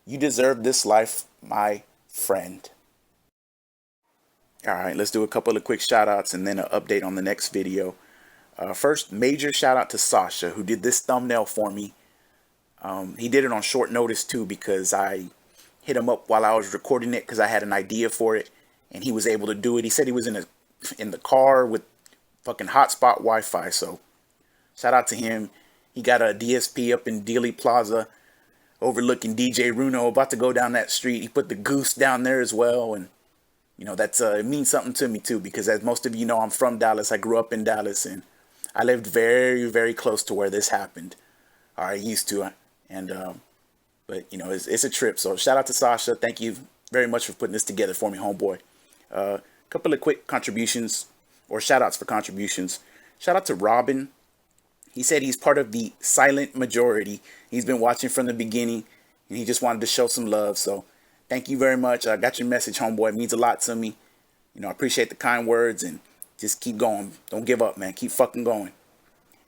A: You deserve this life, my friend. Alright, let's do a couple of quick shout outs and then an update on the next video. First, major shout out to Sasha, who did this thumbnail for me. He did it on short notice too because I hit him up while I was recording it because I had an idea for it and he was able to do it. He said he was in the car with fucking hotspot Wi-Fi, so shout out to him. He got a DSP up in Dealey Plaza overlooking DJRuno, about to go down that street. He put the goose down there as well, and you know that's it means something to me too because as most of you know, I'm from Dallas. I grew up in Dallas and I lived very, very close to where this happened. Or I used to, and but you know, it's a trip. So shout out to Sasha. Thank you very much for putting this together for me, homeboy. Couple of quick contributions or shout outs for contributions. Shout out to Robin. He said he's part of the silent majority. He's been watching from the beginning and he just wanted to show some love. So thank you very much. I got your message, homeboy. It means a lot to me. You know, I appreciate the kind words and just keep going. Don't give up, man. Keep fucking going.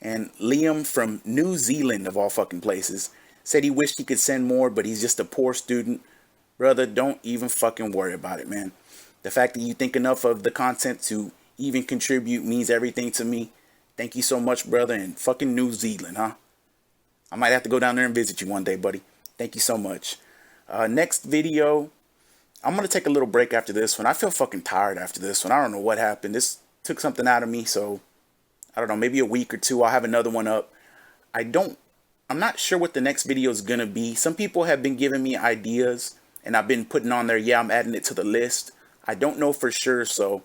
A: And Liam from New Zealand, of all fucking places, said he wished he could send more, but he's just a poor student. Brother, don't even fucking worry about it, man. The fact that you think enough of the content to even contribute means everything to me. Thank you so much, brother. And fucking New Zealand, huh? I might have to go down there and visit you one day, buddy. Thank you so much. Next video, I'm going to take a little break after this one. I feel fucking tired after this one. I don't know what happened. This took something out of me, so I don't know, maybe a week or two. I'll have another one up. I'm not sure what the next video is going to be. Some people have been giving me ideas and I've been putting on there, yeah, I'm adding it to the list. I don't know for sure, so,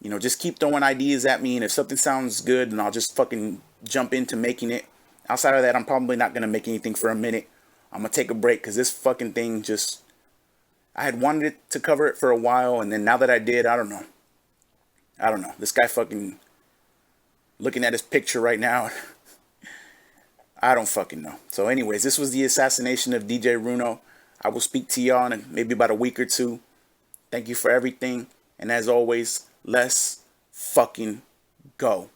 A: you know, just keep throwing ideas at me, and if something sounds good, then I'll just fucking jump into making it. Outside of that, I'm probably not going to make anything for a minute. I'm going to take a break because this fucking thing just, I had wanted to cover it for a while, and then now that I did, I don't know. This guy fucking, looking at his picture right now, I don't fucking know. So anyways, this was the assassination of DJRuno. I will speak to y'all in maybe about a week or two. Thank you for everything. And as always, let's fucking go.